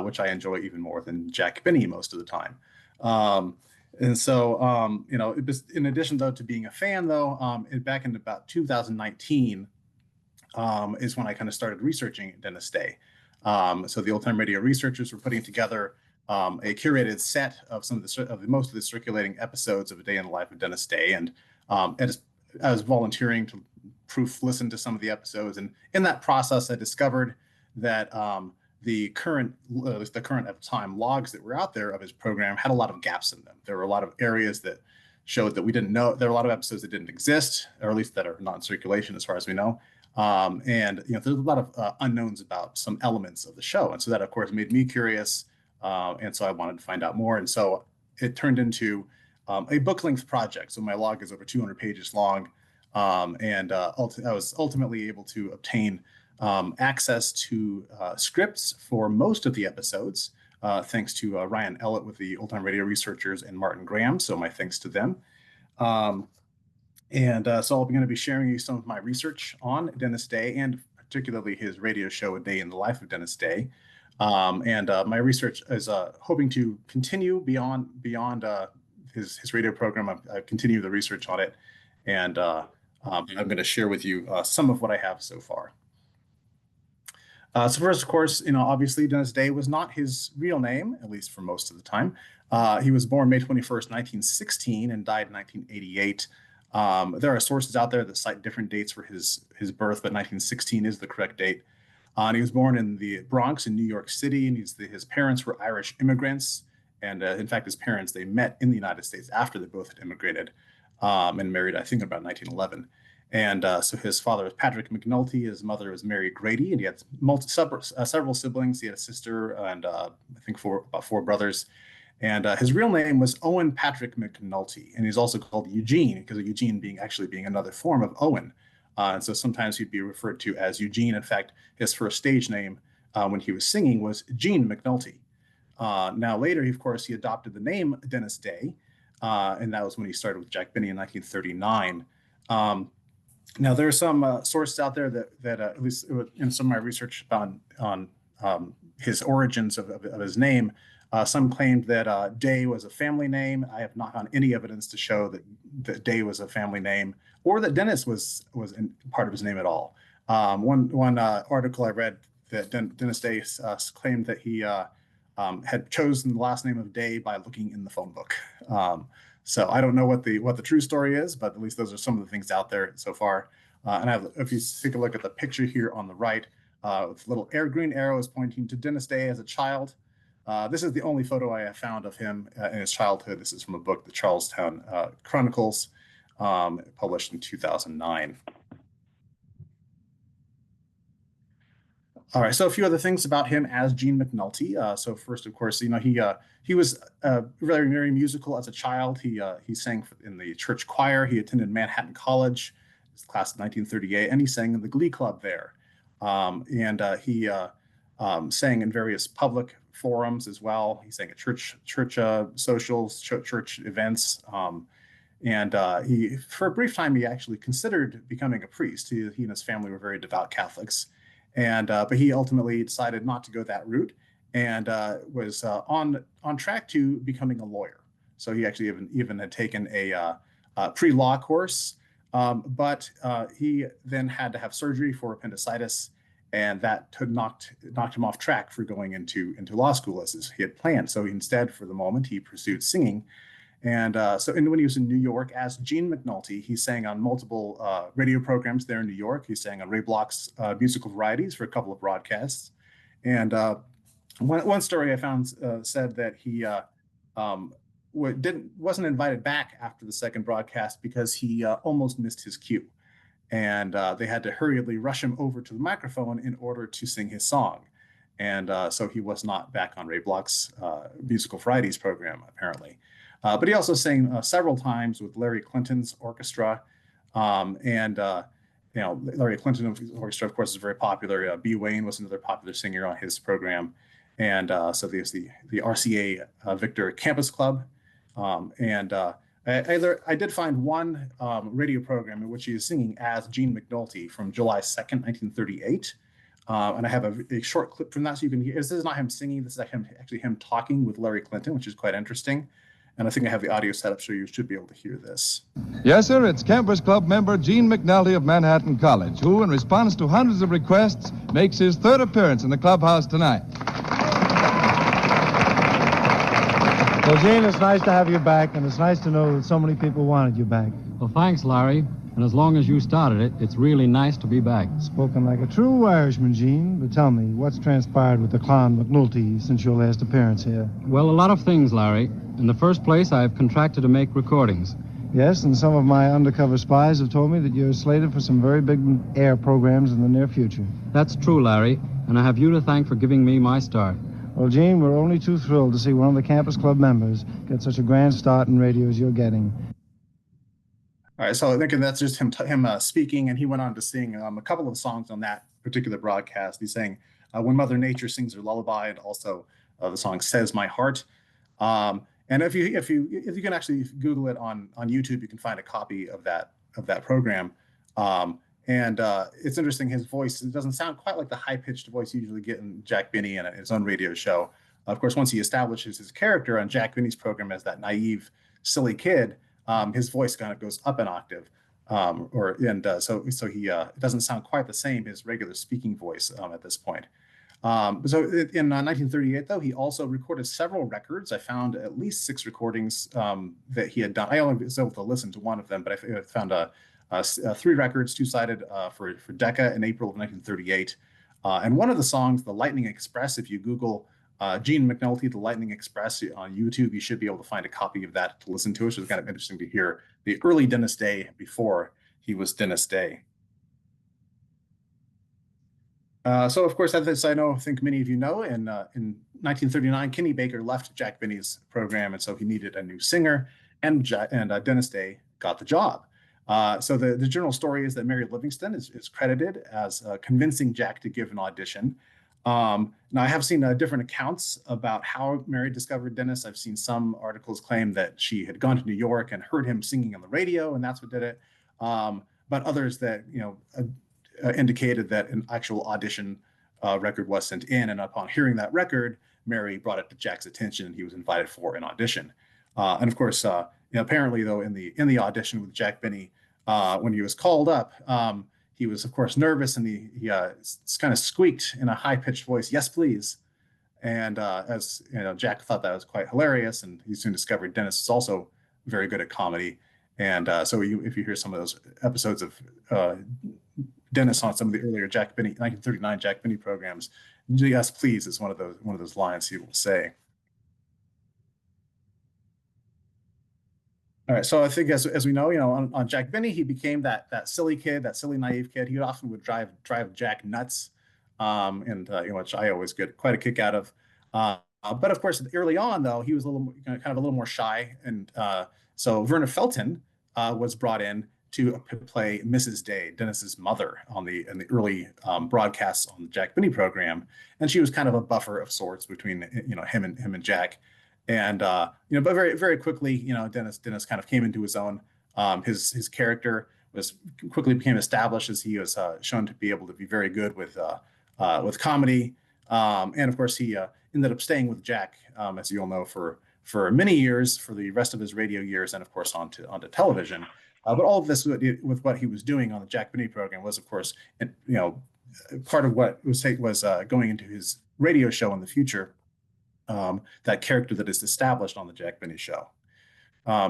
which I enjoy even more than Jack Benny most of the time. And so, you know, in addition, though, to being a fan, though, back in about 2019 is when I kind of started researching Dennis Day. So the old-time radio researchers were putting together a curated set of most of the circulating episodes of A Day in the Life of Dennis Day, and I was volunteering to listen to some of the episodes, and in that process, I discovered that the current at the time logs that were out there of his program had a lot of gaps in them. There were a lot of areas that showed that we didn't know. There were a lot of episodes that didn't exist, or at least that are not in circulation as far as we know. And you know, there's a lot of unknowns about some elements of the show, and so that, of course, made me curious. And so I wanted to find out more, and so it turned into a book-length project. So my log is over 200 pages long, and I was ultimately able to obtain access to scripts for most of the episodes, thanks to Ryan Ellett with the Old Time Radio Researchers and Martin Graham. So my thanks to them. So I'm going to be sharing you some of my research on Dennis Day, and particularly his radio show, A Day in the Life of Dennis Day. My research is hoping to continue beyond his radio program. I continue the research on it, and I'm going to share with you some of what I have so far. So first, of course, you know, obviously Dennis Day was not his real name, at least for most of the time. He was born May 21st, 1916, and died in 1988. There are sources out there that cite different dates for his birth, but 1916 is the correct date. And he was born in the Bronx in New York City, and his parents were Irish immigrants. And in fact, his parents, they met in the United States after they both had immigrated and married, I think, about 1911. And so his father was Patrick McNulty. His mother was Mary Grady, and he had several siblings. He had a sister and I think about 4 brothers. And his real name was Owen Patrick McNulty, and he's also called Eugene because of Eugene being another form of Owen. And so sometimes he'd be referred to as Eugene. In fact, his first stage name when he was singing was Gene McNulty. Now later, of course, he adopted the name Dennis Day and that was when he started with Jack Benny in 1939. Now, there are some sources out there that at least in some of my research on his origins of his name, some claimed that Day was a family name. I have not found any evidence to show that Day was a family name, or that Dennis was part of his name at all. One article I read that Dennis Day claimed that he had chosen the last name of Day by looking in the phone book. So I don't know what the true story is, but at least those are some of the things out there so far. And if you take a look at the picture here on the right, with little green arrow is pointing to Dennis Day as a child. This is the only photo I have found of him in his childhood. This is from a book, The Charlestown Chronicles, published in 2009. All right, so a few other things about him as Gene McNulty. So first, of course, he was very, very musical as a child. He sang in the church choir. He attended Manhattan College, his class of 1938, and he sang in the Glee Club there. He sang in various public forums as well. He sang at church socials, church events. He, for a brief time, he actually considered becoming a priest. He and his family were very devout Catholics. But he ultimately decided not to go that route, and was on track to becoming a lawyer. So he actually even had taken a pre-law course, but he then had to have surgery for appendicitis, and that knocked him off track for going into law school as he had planned. So instead, for the moment, he pursued singing. And when he was in New York as Gene McNulty, he sang on multiple radio programs there in New York. He sang on Ray Bloch's musical varieties for a couple of broadcasts. And one story I found said that he wasn't invited back after the second broadcast because he almost missed his cue. And they had to hurriedly rush him over to the microphone in order to sing his song. And so he was not back on Ray Bloch's musical varieties program, apparently. But he also sang several times with Larry Clinton's orchestra. Larry Clinton's orchestra, of course, is very popular. B. Wayne was another popular singer on his program. And so there's the RCA Victor Campus Club. I did find one radio program in which he is singing as Gene McNulty from July 2nd, 1938. And I have a short clip from that, so you can hear. This is not him singing. This is actually him talking with Larry Clinton, which is quite interesting. And I think I have the audio set up, so you should be able to hear this. Yes, sir, it's Campus Club member Gene McNulty of Manhattan College, who, in response to hundreds of requests, makes his third appearance in the clubhouse tonight. Well, Gene, it's nice to have you back, and it's nice to know that so many people wanted you back. Well, thanks, Larry. And as long as you started it, it's really nice to be back. Spoken like a true Irishman, Gene. But tell me, what's transpired with the clown McNulty since your last appearance here? Well, a lot of things, Larry. In the first place, I've contracted to make recordings. Yes, and some of my undercover spies have told me that you're slated for some very big air programs in the near future. That's true, Larry, and I have you to thank for giving me my start. Well, Gene, we're only too thrilled to see one of the Campus Club members get such a grand start in radio as you're getting. All right, so I think that's just him speaking, and he went on to sing a couple of songs on that particular broadcast. He sang When Mother Nature Sings Her Lullaby, and also the song Says My Heart. And if you can actually Google it on YouTube, you can find a copy of that program. It's interesting, his voice, it doesn't sound quite like the high-pitched voice you usually get in Jack Benny and his own radio show. Of course, once he establishes his character on Jack Benny's program as that naive, silly kid, his voice kind of goes up an octave, so it doesn't sound quite the same, his regular speaking voice at this point. So in 1938, though, he also recorded several records. I found at least 6 recordings that he had done. I only was able to listen to one of them, but I found 3 records, 2-sided for Decca in April of 1938. And one of the songs, The Lightning Express, if you Google Gene McNulty, The Lightning Express on YouTube, you should be able to find a copy of that to listen to. So it's kind of interesting to hear the early Dennis Day before he was Dennis Day. So, of course, as I think many of you know, in 1939, Kenny Baker left Jack Benny's program, and so he needed a new singer, and Dennis Day got the job. So the general story is that Mary Livingston is credited as convincing Jack to give an audition. Now, I have seen different accounts about how Mary discovered Dennis. I've seen some articles claim that she had gone to New York and heard him singing on the radio, and that's what did it. But others that indicated that an actual audition record was sent in, and upon hearing that record, Mary brought it to Jack's attention, and he was invited for an audition. And of course, apparently, though, in the audition with Jack Benny, when he was called up, he was, of course, nervous, and he kind of squeaked in a high-pitched voice, "Yes, please." And as Jack thought that was quite hilarious, and he soon discovered Dennis is also very good at comedy. And so if you hear some of those episodes of Dennis on some of the earlier Jack Benny 1939 Jack Benny programs, "Yes, please" is one of those lines he will say. All right, so I think as we know, on Jack Benny, he became that silly kid, that silly naive kid. He often would drive Jack nuts, which I always get quite a kick out of. But of course, early on though, he was a little kind of a little more shy, and so Verna Felton was brought in to play Mrs. Day, Dennis's mother, in the early broadcasts on the Jack Benny program, and she was kind of a buffer of sorts between him and Jack. And but very, very quickly, Dennis kind of came into his own. His character quickly became established as he was shown to be able to be very good with comedy. And of course, he ended up staying with Jack, as you all know, for many years, for the rest of his radio years, and of course onto television. But all of this with what he was doing on the Jack Benny program was, of course, part of what was going into his radio show in the future. That character that is established on the Jack Benny show.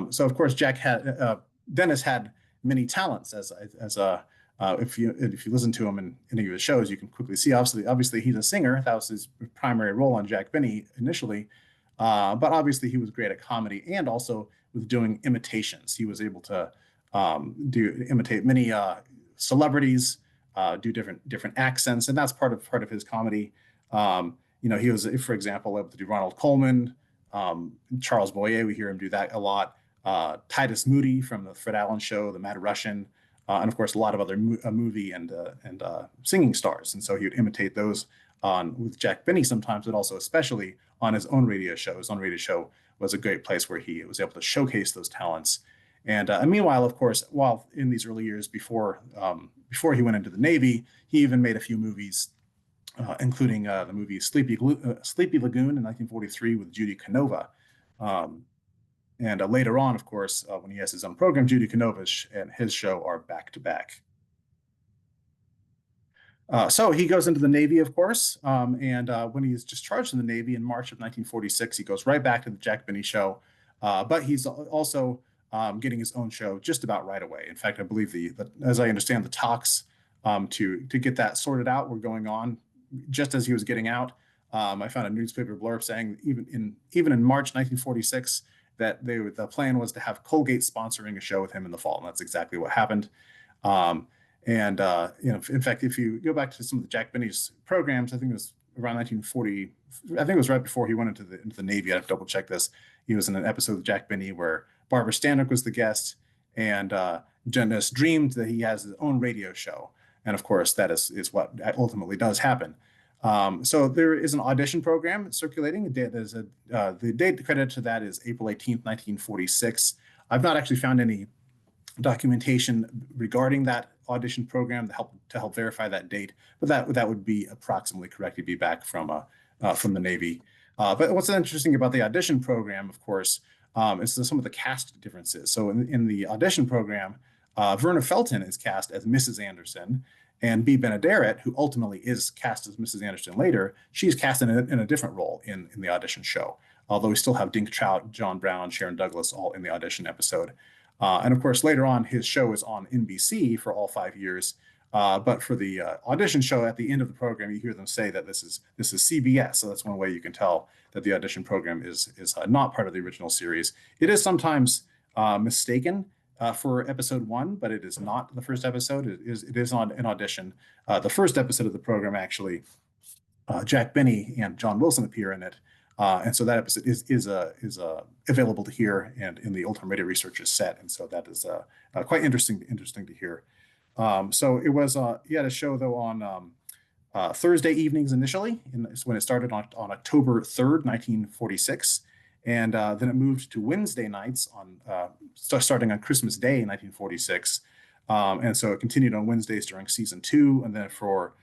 So of course, Dennis had many talents if you listen to him in any of his shows, you can quickly see, obviously he's a singer. That was his primary role on Jack Benny initially. But obviously he was great at comedy and also with doing imitations. He was able to imitate many celebrities, do different accents, and that's part of his comedy. He was, for example, able to do Ronald Coleman, Charles Boyer. We hear him do that a lot. Titus Moody from the Fred Allen Show, The Mad Russian, and of course a lot of other movie and singing stars. And so he would imitate those with Jack Benny sometimes, but also especially on his own radio show. His own radio show was a great place where he was able to showcase those talents. And meanwhile, of course, while in these early years before he went into the Navy, he even made a few movies. Including the movie Sleepy Lagoon in 1943 with Judy Canova. And later on, of course, when he has his own program, Judy Canova and his show are back to back. So he goes into the Navy, of course, and when he's discharged from the Navy in March of 1946, he goes right back to the Jack Benny show, but he's also getting his own show just about right away. In fact, I believe as I understand, the talks to get that sorted out were going on just as he was getting out. I found a newspaper blurb saying even in March 1946 that the plan was to have Colgate sponsoring a show with him in the fall, and that's exactly what happened. In fact, if you go back to some of the Jack Benny's programs, I think it was around 1940. I think it was right before he went into the Navy. I have to double check this. He was in an episode of Jack Benny where Barbara Stanwyck was the guest, and Dennis dreamed that he has his own radio show. And of course, that is what ultimately does happen. So there is an audition program circulating. The date credited to that is April 18th, 1946. I've not actually found any documentation regarding that audition program to help verify that date, but that would be approximately correct. He'd be back from the Navy. But what's interesting about the audition program, of course, is some of the cast differences. So in the audition program, Verna Felton is cast as Mrs. Anderson, and Bea Benaderet, who ultimately is cast as Mrs. Anderson later, she's cast in a different role in the audition show. Although we still have Dink Trout, John Brown, Sharon Douglas all in the audition episode. And of course, later on, his show is on NBC for all 5 years. But for the audition show at the end of the program, you hear them say that this is CBS. So that's one way you can tell that the audition program is not part of the original series. It is sometimes mistaken for episode 1, but it is not the first episode. It is on an audition. The first episode of the program, actually, Jack Benny and John Wilson appear in it. And so that episode is available to hear and in the Old Time Radio Researchers set. And so that is quite interesting to hear. So it was, he had a show though on Thursday evenings initially, when it started on October 3rd, 1946. And then it moved to Wednesday nights starting on Christmas Day in 1946. And so it continued on Wednesdays during season 2. And then for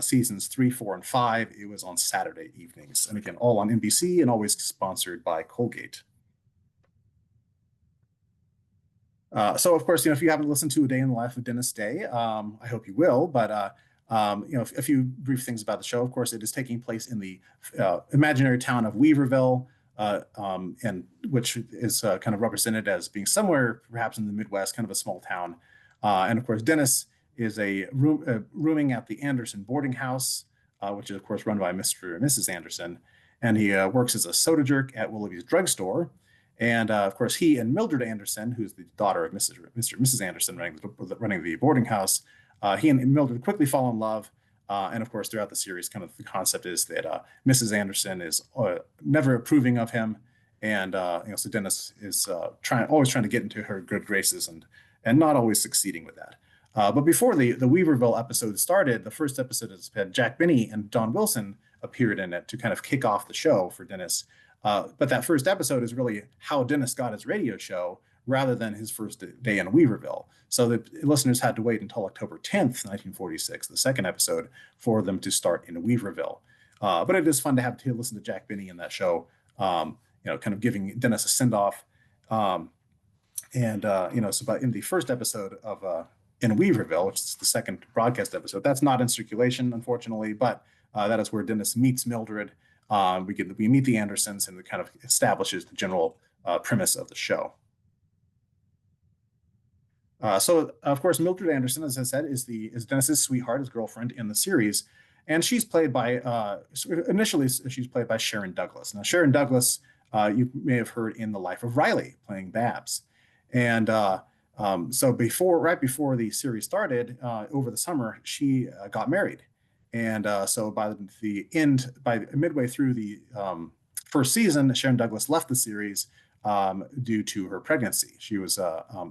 seasons 3, 4, and 5, it was on Saturday evenings. And again, all on NBC and always sponsored by Colgate. So of course, if you haven't listened to A Day in the Life of Dennis Day, I hope you will, but a few brief things about the show. Of course, it is taking place in the imaginary town of Weaverville, and which is kind of represented as being somewhere perhaps in the Midwest, kind of a small town. And of course, Dennis is rooming at the Anderson boarding house, which is of course run by Mr. and Mrs. Anderson. And he works as a soda jerk at Willoughby's drugstore. And of course, he and Mildred Anderson, who's the daughter of Mr. and Mrs. Anderson running the boarding house, he and Mildred quickly fall in love. And of course, throughout the series, kind of the concept is that Mrs. Anderson is never approving of him. And so Dennis is always trying to get into her good graces and not always succeeding with that. But before the Weaverville episode started, the first episode has had Jack Benny and Don Wilson appeared in it to kind of kick off the show for Dennis. But that first episode is really how Dennis got his radio show rather than his first day in Weaverville. So the listeners had to wait until October 10th, 1946, the second episode, for them to start in Weaverville. But it is fun to listen to Jack Benny in that show, kind of giving Dennis a send-off. So but in the first episode of in Weaverville, which is the second broadcast episode, that's not in circulation, unfortunately, but that is where Dennis meets Mildred. We meet the Andersons, and it kind of establishes the general premise of the show. So of course, Mildred Anderson, as I said, is Dennis's sweetheart, his girlfriend in the series, and she's played by initially she's played by Sharon Douglas. Now Sharon Douglas, you may have heard in The Life of Riley, playing Babs, and so right before the series started, over the summer, she got married. And so by midway through the first season, Sharon Douglas left the series due to her pregnancy. She was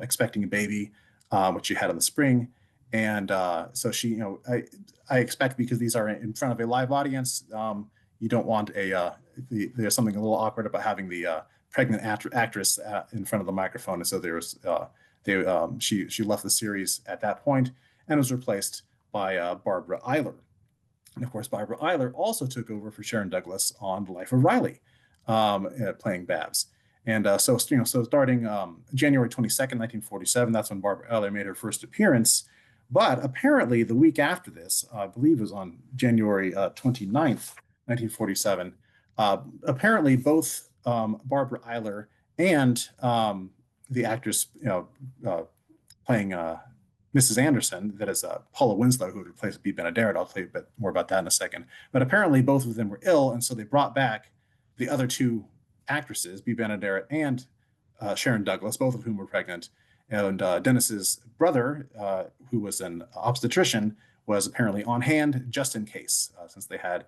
expecting a baby, which she had in the spring. And so she, I expect, because these are in front of a live audience, you don't want there's something a little awkward about having the pregnant actress in front of the microphone. And so she left the series at that point and was replaced by Barbara Eiler. And of course, Barbara Eiler also took over for Sharon Douglas on The Life of Riley, playing Babs. And so starting January 22nd, 1947, that's when Barbara Eiler made her first appearance. But apparently the week after this, I believe it was on January 29th, 1947, apparently both Barbara Eiler and the actress playing Mrs. Anderson, that is Paula Winslow, who replaced Bea Benaderet. I'll tell you a bit more about that in a second. But apparently both of them were ill, and so they brought back the other two actresses, Bea Benaderet and Sharon Douglas, both of whom were pregnant. And Dennis's brother, who was an obstetrician, was apparently on hand just in case, since they had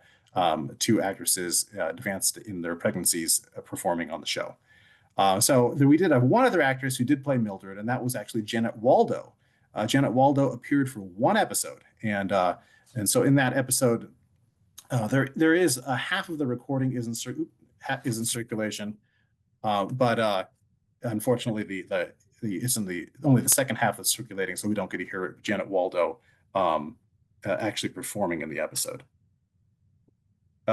two actresses advanced in their pregnancies performing on the show. So we did have one other actress who did play Mildred, and that was actually Janet Waldo. Janet Waldo appeared for one episode, and so in that episode, there is half of the recording is in circulation, but unfortunately it's only the second half that's circulating, so we don't get to hear Janet Waldo actually performing in the episode.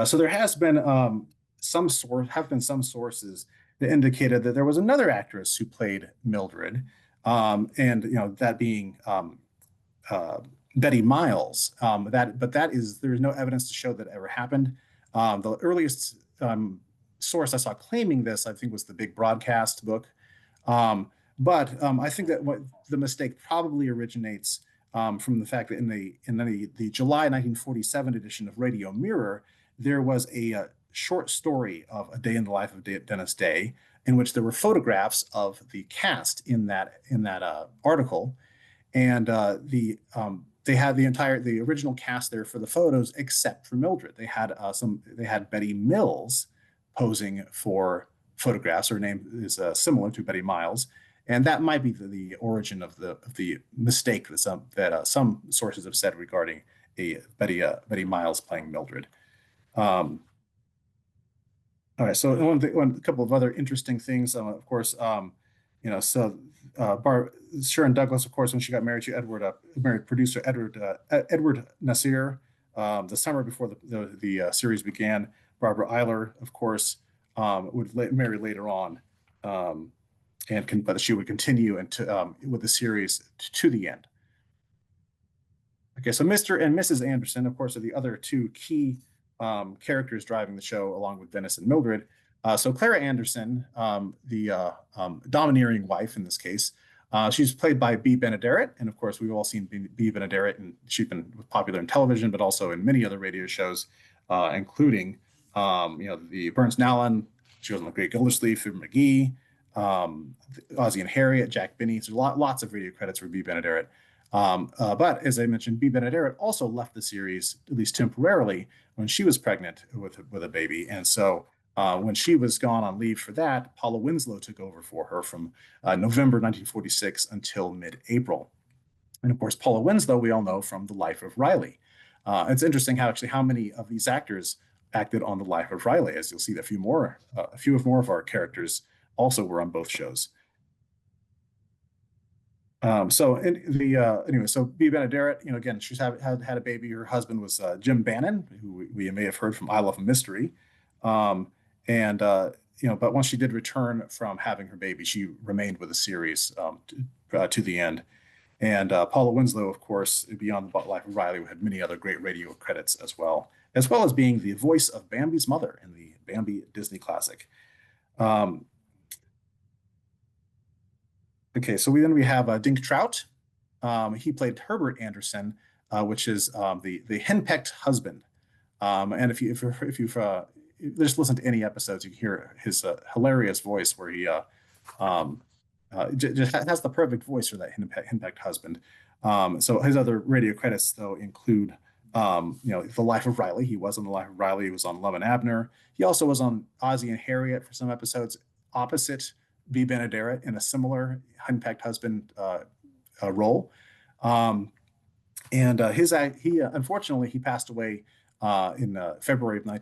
So there has been some sources that indicated that there was another actress who played Mildred. And that being Betty Miles. There's no evidence to show that ever happened. The earliest source I saw claiming this, I think, was the Big Broadcast book. But I think that what the mistake probably originates from the fact that in the July 1947 edition of Radio Mirror, there was a short story of A Day in the Life of Dennis Day, in which there were photographs of the cast in that article, and they had the original cast there for the photos except for Mildred. They had Betty Mills posing for photographs. Her name is similar to Betty Miles, and that might be the origin of the mistake that some sources have said regarding Betty Miles playing Mildred. All right, so one couple of other interesting things, of course, Sharon Douglas, of course, when she got married to married producer Edward Nasir, the summer before the series began. Barbara Eiler, of course, would marry later on, but she would continue with the series to the end. Okay, so Mr. and Mrs. Anderson, of course, are the other two key characters driving the show, along with Dennis and Mildred. So Clara Anderson, the domineering wife in this case, she's played by Bea Benaderet, and of course we've all seen Bea Benaderet, and she's been popular in television, but also in many other radio shows, including the Burns Nowlin. She was on The Great Gildersleeve, Fibber McGee, Ozzie and Harriet, Jack Benny. So lots of radio credits for Bea Benaderet. But as I mentioned, Bea Benaderet also left the series, at least temporarily, when she was pregnant with a baby. And so when she was gone on leave for that, Paula Winslow took over for her from November 1946 until mid-April. And of course, Paula Winslow, we all know from The Life of Riley. It's interesting how many of these actors acted on The Life of Riley. As you'll see, a few more of our characters also were on both shows. So Bea Benaderet, again, she's had a baby. Her husband was Jim Bannon, who we may have heard from I Love Mystery. But once she did return from having her baby, she remained with the series to the end. And Paula Winslow, of course, beyond The Life of Riley, had many other great radio credits as well as being the voice of Bambi's mother in the Bambi Disney classic. Okay, so we have Dink Trout. He played Herbert Anderson, which is the henpecked husband. And if you've just listened to any episodes, you can hear his hilarious voice where he just has the perfect voice for that henpecked husband. So his other radio credits though include The Life of Riley. He was on The Life of Riley. He was on Love and Abner. He also was on Ozzie and Harriet for some episodes, opposite Bea Benaderet in a similar henpecked husband role. Unfortunately, he passed away in February of at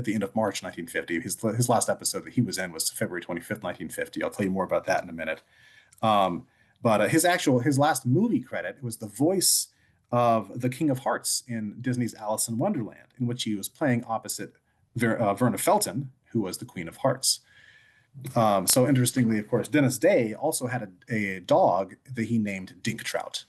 the end of March 1950. His last episode that he was in was February 25th, 1950. I'll tell you more about that in a minute. But his last movie credit was the voice of the King of Hearts in Disney's Alice in Wonderland, in which he was playing opposite Verna Felton, who was the Queen of Hearts. So interestingly, of course, Dennis Day also had a dog that he named Dink Trout.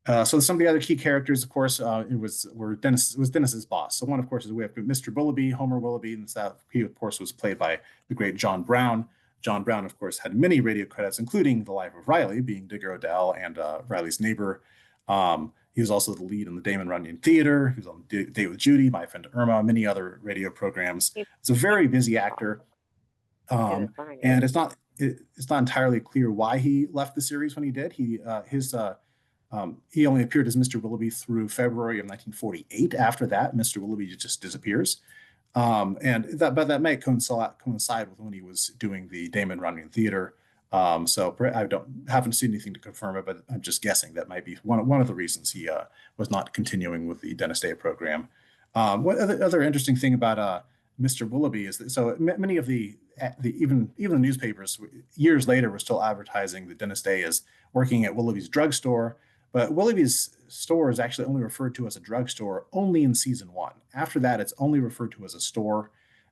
So some of the other key characters, of course, was Dennis's boss. So one, of course, is we have Mr. Willoughby, Homer Willoughby, and he, of course, was played by the great John Brown. John Brown, of course, had many radio credits, including The Life of Riley, being Digger O'Dell and Riley's neighbor. He was also the lead in the Damon Runyon Theater. He was on Date with Judy, My Friend Irma, many other radio programs. He's a very busy actor. And it's not entirely clear why he left the series when he did. He only appeared as Mr. Willoughby through February of 1948. After that, Mr. Willoughby just disappears. But that may coincide with when he was doing the Damon Runyon Theater. So I haven't seen anything to confirm it, but I'm just guessing that might be one of the reasons he was not continuing with the Dennis Day program. What other interesting thing about Mr. Willoughby is that so many of even the newspapers years later were still advertising that Dennis Day is working at Willoughby's drugstore, but Willoughby's store is actually only referred to as a drugstore only in season 1. After that, it's only referred to as a store.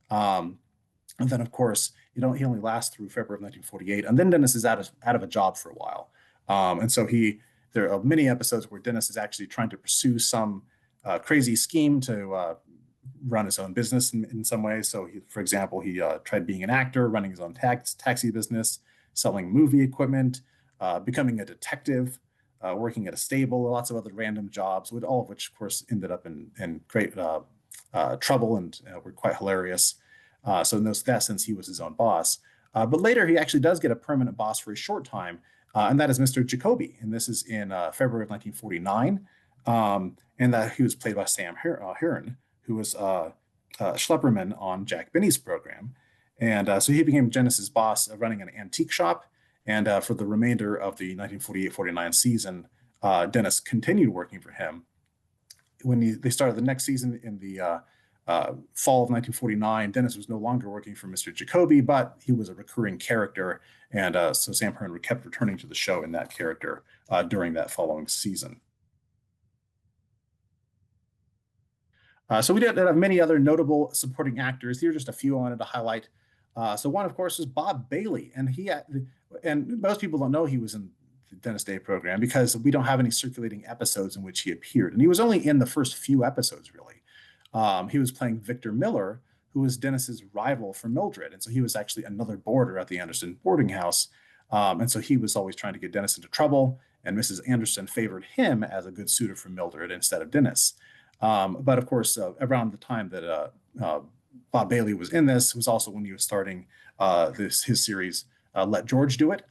And then, of course, he only lasts through February of 1948, and then Dennis is out of a job for a while. And so there are many episodes where Dennis is actually trying to pursue some crazy scheme to run his own business in some ways. So, for example, he tried being an actor, running his own taxi business, selling movie equipment, becoming a detective, working at a stable, lots of other random jobs, all of which, of course, ended up in great trouble and were quite hilarious. So in that sense, he was his own boss. But later, he actually does get a permanent boss for a short time, and that is Mr. Jacoby. And this is in February of 1949. And that he was played by Sam Heron, who was Schlepperman on Jack Benny's program. And so he became Dennis's boss, running an antique shop. And for the remainder of the 1948-49 season, Dennis continued working for him. When they started the next season in the fall of 1949, Dennis was no longer working for Mr. Jacoby, but he was a recurring character. And so Sam Hearn kept returning to the show in that character during that following season. So we did have many other notable supporting actors. Here are just a few I wanted to highlight. So one, of course, is Bob Bailey. And most people don't know he was in the Dennis Day program because we don't have any circulating episodes in which he appeared. And he was only in the first few episodes, really. He was playing Victor Miller, who was Dennis's rival for Mildred. And so he was actually another boarder at the Anderson boarding house. And so he was always trying to get Dennis into trouble. And Mrs. Anderson favored him as a good suitor for Mildred instead of Dennis. But of course, around the time that Bob Bailey was in this, was also when he was starting his series, Let George Do It.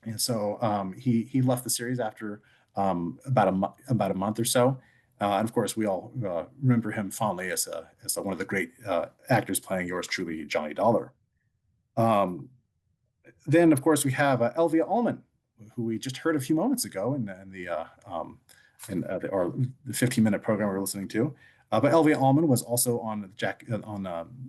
And so he left the series after about a month or so. And of course, we all remember him fondly as one of the great actors playing yours truly, Johnny Dollar. Then, of course, we have Elvia Ullman, who we just heard a few moments ago in the 15-minute program we were listening to. But Elvia Ullman was also on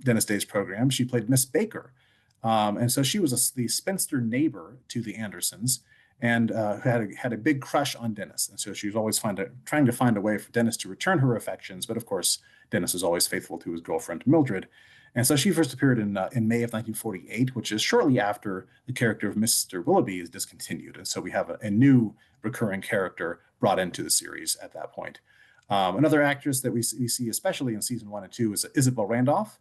Dennis Day's program. She played Miss Baker. And so she was the spinster neighbor to the Andersons and had a big crush on Dennis. And so she was always trying to find a way for Dennis to return her affections. But of course, Dennis was always faithful to his girlfriend, Mildred. And so she first appeared in May of 1948, which is shortly after the character of Mr. Willoughby is discontinued. And so we have a new recurring character brought into the series at that point. Another actress that we see, especially in season 1 and 2, is Isabel Randolph.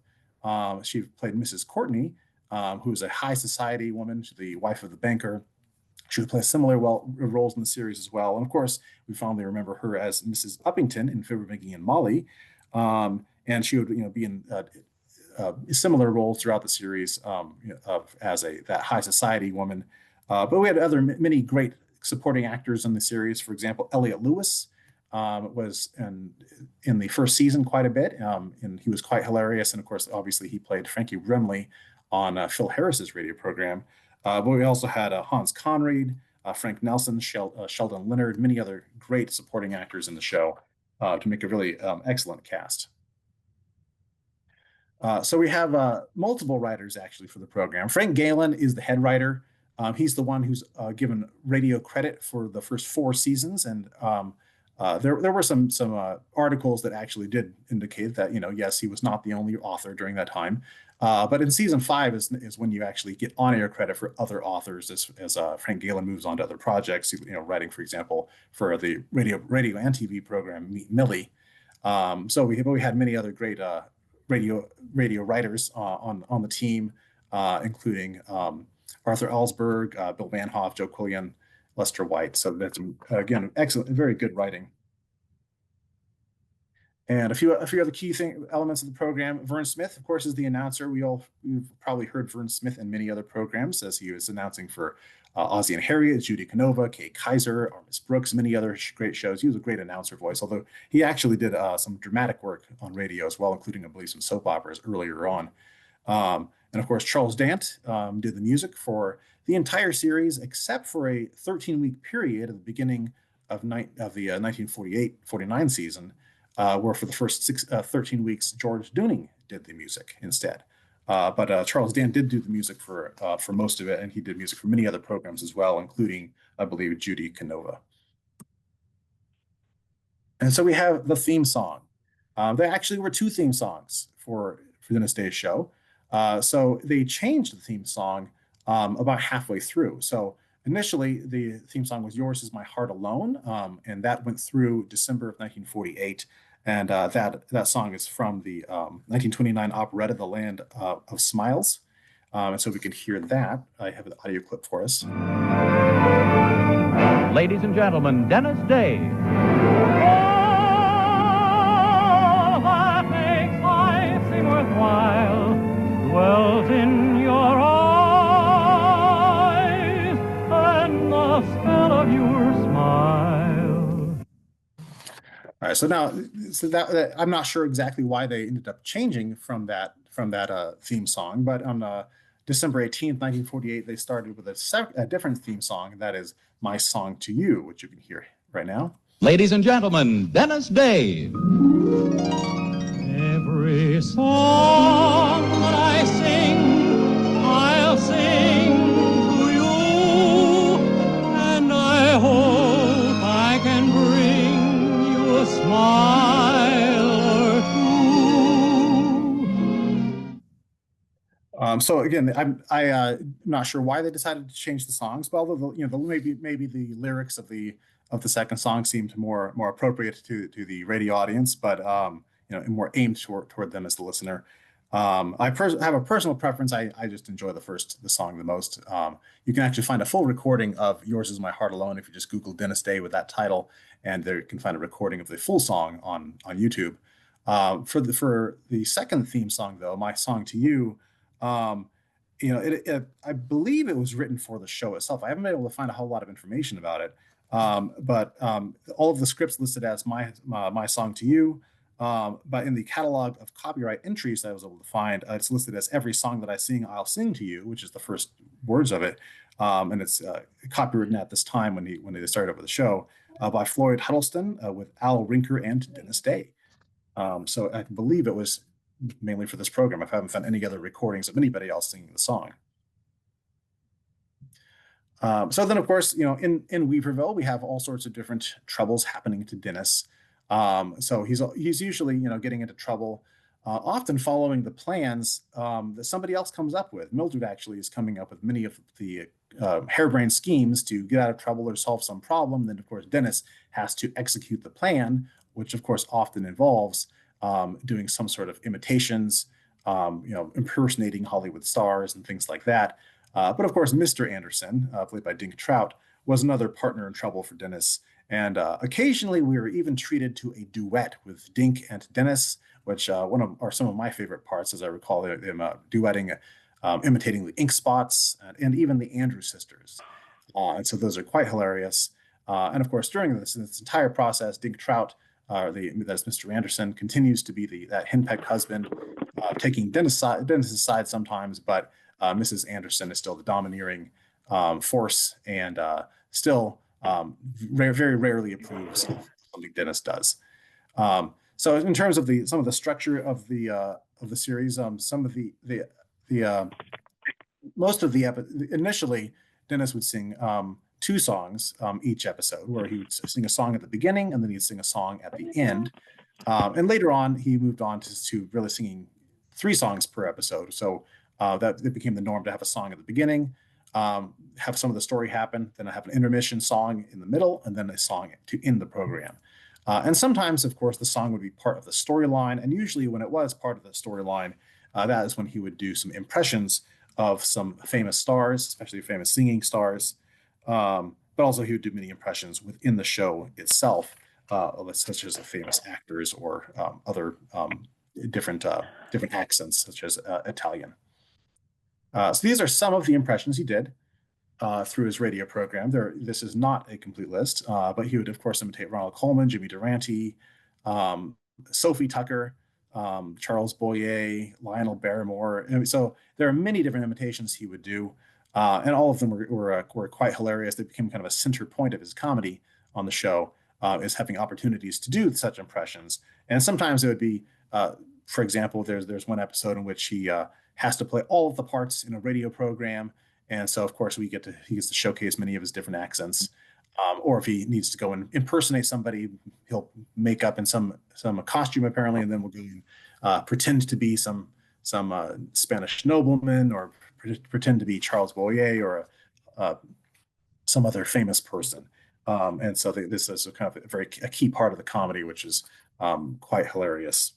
She played Mrs. Courtney, who is a high society woman, the wife of the banker. She would play similar roles in the series as well. And of course, we fondly remember her as Mrs. Uppington in Fibber, Mickey, and Molly. And she would be in similar roles throughout the series as that high society woman. But we had many great supporting actors in the series. For example, Elliot Lewis was in the first season quite a bit, and he was quite hilarious. And of course, obviously, he played Frankie Brimley on Phil Harris's radio program. But we also had Hans Conried, Frank Nelson, Sheldon Leonard, many other great supporting actors in the show to make a really excellent cast. So we have multiple writers actually for the program. Frank Galen is the head writer. He's the one who's given radio credit for the first 4 seasons. And there were some articles that actually did indicate that, yes, he was not the only author during that time. But in season 5 is when you actually get on-air credit for other authors as Frank Galen moves on to other projects, writing, for example, for the radio and TV program Meet Millie. So we had many other great radio writers on the team, including Arthur Ellsberg, Bill Vanhoff, Joe Quillian, Lester White. So that's, again, excellent, very good writing. And a few other key elements of the program. Vern Smith, of course, is the announcer. We've probably heard Vern Smith in many other programs as he was announcing for Ozzie and Harriet, Judy Canova, Kay Kaiser, or Miss Brooks, many other great shows. He was a great announcer voice, although he actually did some dramatic work on radio as well, including, I believe, some soap operas earlier on. And of course, Charles Dant did the music for the entire series, except for a 13-week period at the beginning of the 1948-49 season, where for the first 13 weeks, George Dooning did the music instead. But Charles Dant did do the music for most of it, and he did music for many other programs as well, including, I believe, Judy Canova. And so we have the theme song. There actually were 2 theme songs for Dennis Day's show. So they changed the theme song about halfway through. So initially, the theme song was Yours Is My Heart Alone, and that went through December of 1948. And that song is from the 1929 operetta, The Land of Smiles. And so we can hear that. I have an audio clip for us. Ladies and gentlemen, Dennis Day. All that makes life seem worthwhile dwells in your eyes and the spell of your smile. All right, so now, I'm not sure exactly why they ended up changing from that theme song, but December 18th, 1948, they started with a different theme song, and that is My Song to You, which you can hear right now. Ladies and gentlemen, Dennis Day. Every song that I sing, I'll sing to you, and I hope I can bring you a smile or two. So again, I'm not sure why they decided to change the songs, but although maybe the lyrics of the second song seemed more appropriate to the radio audience, but more aimed toward them as the listener. I have a personal preference. I just enjoy the song the most. You can actually find a full recording of Yours Is My Heart Alone if you just Google Dennis Day with that title, and there you can find a recording of the full song on YouTube. For the second theme song, though, My Song to You, I believe it was written for the show itself. I haven't been able to find a whole lot of information about it, but all of the scripts listed as My Song to You. But in the catalog of copyright entries that I was able to find, it's listed as Every Song That I Sing, I'll Sing to You, which is the first words of it. And it's copywritten at this time when they started over the show by Floyd Huddleston with Al Rinker and Dennis Day. So I believe it was mainly for this program. I haven't found any other recordings of anybody else singing the song. So then, of course, in Weaverville, we have all sorts of different troubles happening to Dennis. So he's usually, getting into trouble, often following the plans that somebody else comes up with. Mildred actually is coming up with many of the harebrained schemes to get out of trouble or solve some problem. Then, of course, Dennis has to execute the plan, which, of course, often involves doing some sort of imitations, impersonating Hollywood stars and things like that. But, of course, Mr. Anderson, played by Dink Trout, was another partner in trouble for Dennis. And occasionally we were even treated to a duet with Dink and Dennis, which are some of my favorite parts, as I recall them duetting, imitating the Ink Spots and even the Andrews sisters. And so those are quite hilarious. And of course, during this entire process, Dink Trout, that's Mr. Anderson, continues to be that henpecked husband, taking Dennis's side sometimes, but Mrs. Anderson is still the domineering force and still very rarely approves of something Dennis does. So in terms of some of the structure of the series, initially Dennis would sing 2 songs each episode, where he would sing a song at the beginning and then he'd sing a song at the end. And later on, he moved on to really singing 3 songs per episode. So that it became the norm to have a song at the beginning, have some of the story happen, then I have an intermission song in the middle, and then a song to end the program. And sometimes, of course, the song would be part of the storyline. And usually when it was part of the storyline, that is when he would do some impressions of some famous stars, especially famous singing stars. But also he would do many impressions within the show itself, such as famous actors or other different accents, such as Italian. So these are some of the impressions he did through his radio program. This is not a complete list, but he would, of course, imitate Ronald Colman, Jimmy Durante, Sophie Tucker, Charles Boyer, Lionel Barrymore. And so there are many different imitations he would do, and all of them were quite hilarious. They became kind of a center point of his comedy on the show, is having opportunities to do such impressions. And sometimes it would be, for example, there's one episode in which he has to play all of the parts in a radio program. And so, of course, he gets to showcase many of his different accents. Or if he needs to go and impersonate somebody, he'll make up in some costume, apparently, and then we'll go and pretend to be some Spanish nobleman, or pretend to be Charles Boyer or some other famous person. And so this is a kind of a key part of the comedy, which is quite hilarious.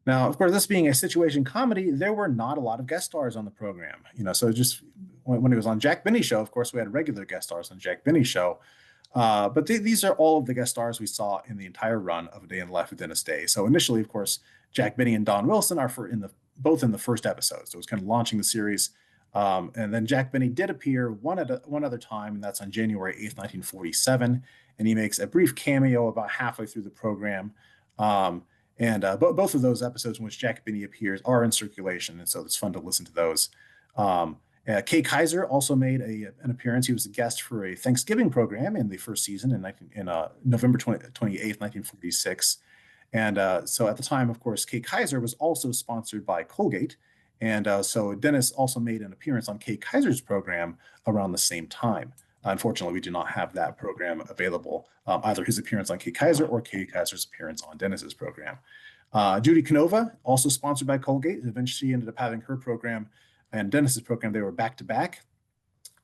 Now, of course, this being a situation comedy, there were not a lot of guest stars on the program. So just when he was on Jack Benny Show, of course, we had regular guest stars on Jack Benny Show. But these are all of the guest stars we saw in the entire run of A Day in the Life of Dennis Day. So initially, of course, Jack Benny and Don Wilson are both in the first episode. So it was kind of launching the series. And then Jack Benny did appear one other time, and that's on January 8th, 1947. And he makes a brief cameo about halfway through the program. And both of those episodes in which Jack Benny appears are in circulation, and so it's fun to listen to those. Kay Kaiser also made an appearance. He was a guest for a Thanksgiving program in the first season in November 28th, 1946. And so at the time, of course, Kay Kaiser was also sponsored by Colgate. And so Dennis also made an appearance on Kay Kaiser's program around the same time. Unfortunately, we do not have that program available, either his appearance on Kay Kaiser or Kay Kaiser's appearance on Dennis's program. Judy Canova, also sponsored by Colgate, eventually ended up having her program and Dennis's program. They were back to back.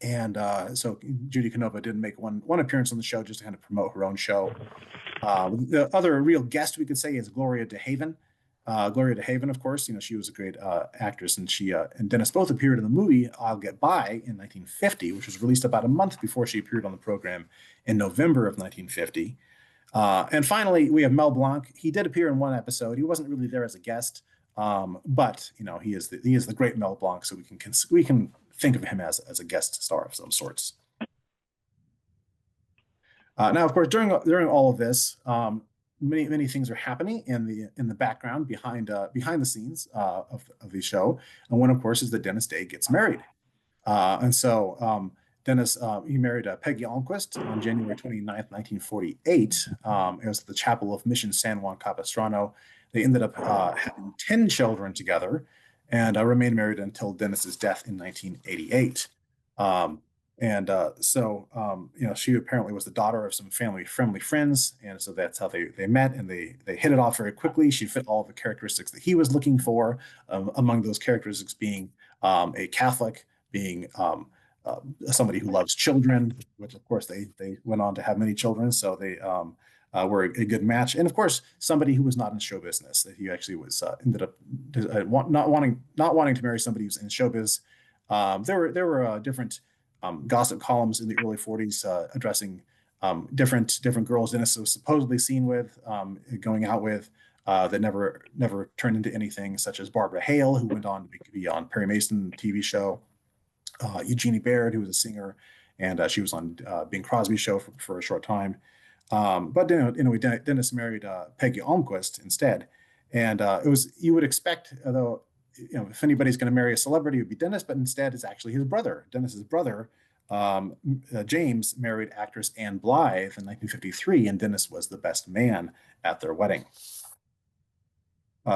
And so Judy Canova did make one appearance on the show just to kind of promote her own show. The other real guest we could say is Gloria DeHaven. Gloria DeHaven, of course, she was a great actress, and she and Dennis both appeared in the movie I'll Get By in 1950, which was released about a month before she appeared on the program in November of 1950. And finally, we have Mel Blanc. He did appear in one episode. He wasn't really there as a guest, but he is the great Mel Blanc, so we can think of him as a guest star of some sorts. Now, of course, during all of this, many things are happening in the background behind the scenes of the show, and one, of course, is that Dennis Day gets married, and so Dennis he married Peggy Almquist on January 29th, 1948. It was at the Chapel of Mission San Juan Capistrano. They ended up having 10 children together, and remained married until Dennis's death in 1988. She apparently was the daughter of some family-friendly friends, and so that's how they met, and they hit it off very quickly. She fit all of the characteristics that he was looking for, among those characteristics being a Catholic, being somebody who loves children, which of course they went on to have many children, so they were a good match, and of course somebody who was not in show business. That he actually was ended up not wanting to marry somebody who's in showbiz. There were different gossip columns in the early 40s addressing different girls Dennis was supposedly seen with, going out with, that never turned into anything, such as Barbara Hale, who went on to be on Perry Mason TV show, Eugenie Baird, who was a singer, and she was on Bing Crosby's show for a short time. But anyway, Dennis married Peggy Almquist instead, and you would expect, though, if anybody's going to marry a celebrity, it would be Dennis, but instead it's actually his brother. Dennis's brother, James, married actress Anne Blythe in 1953, and Dennis was the best man at their wedding.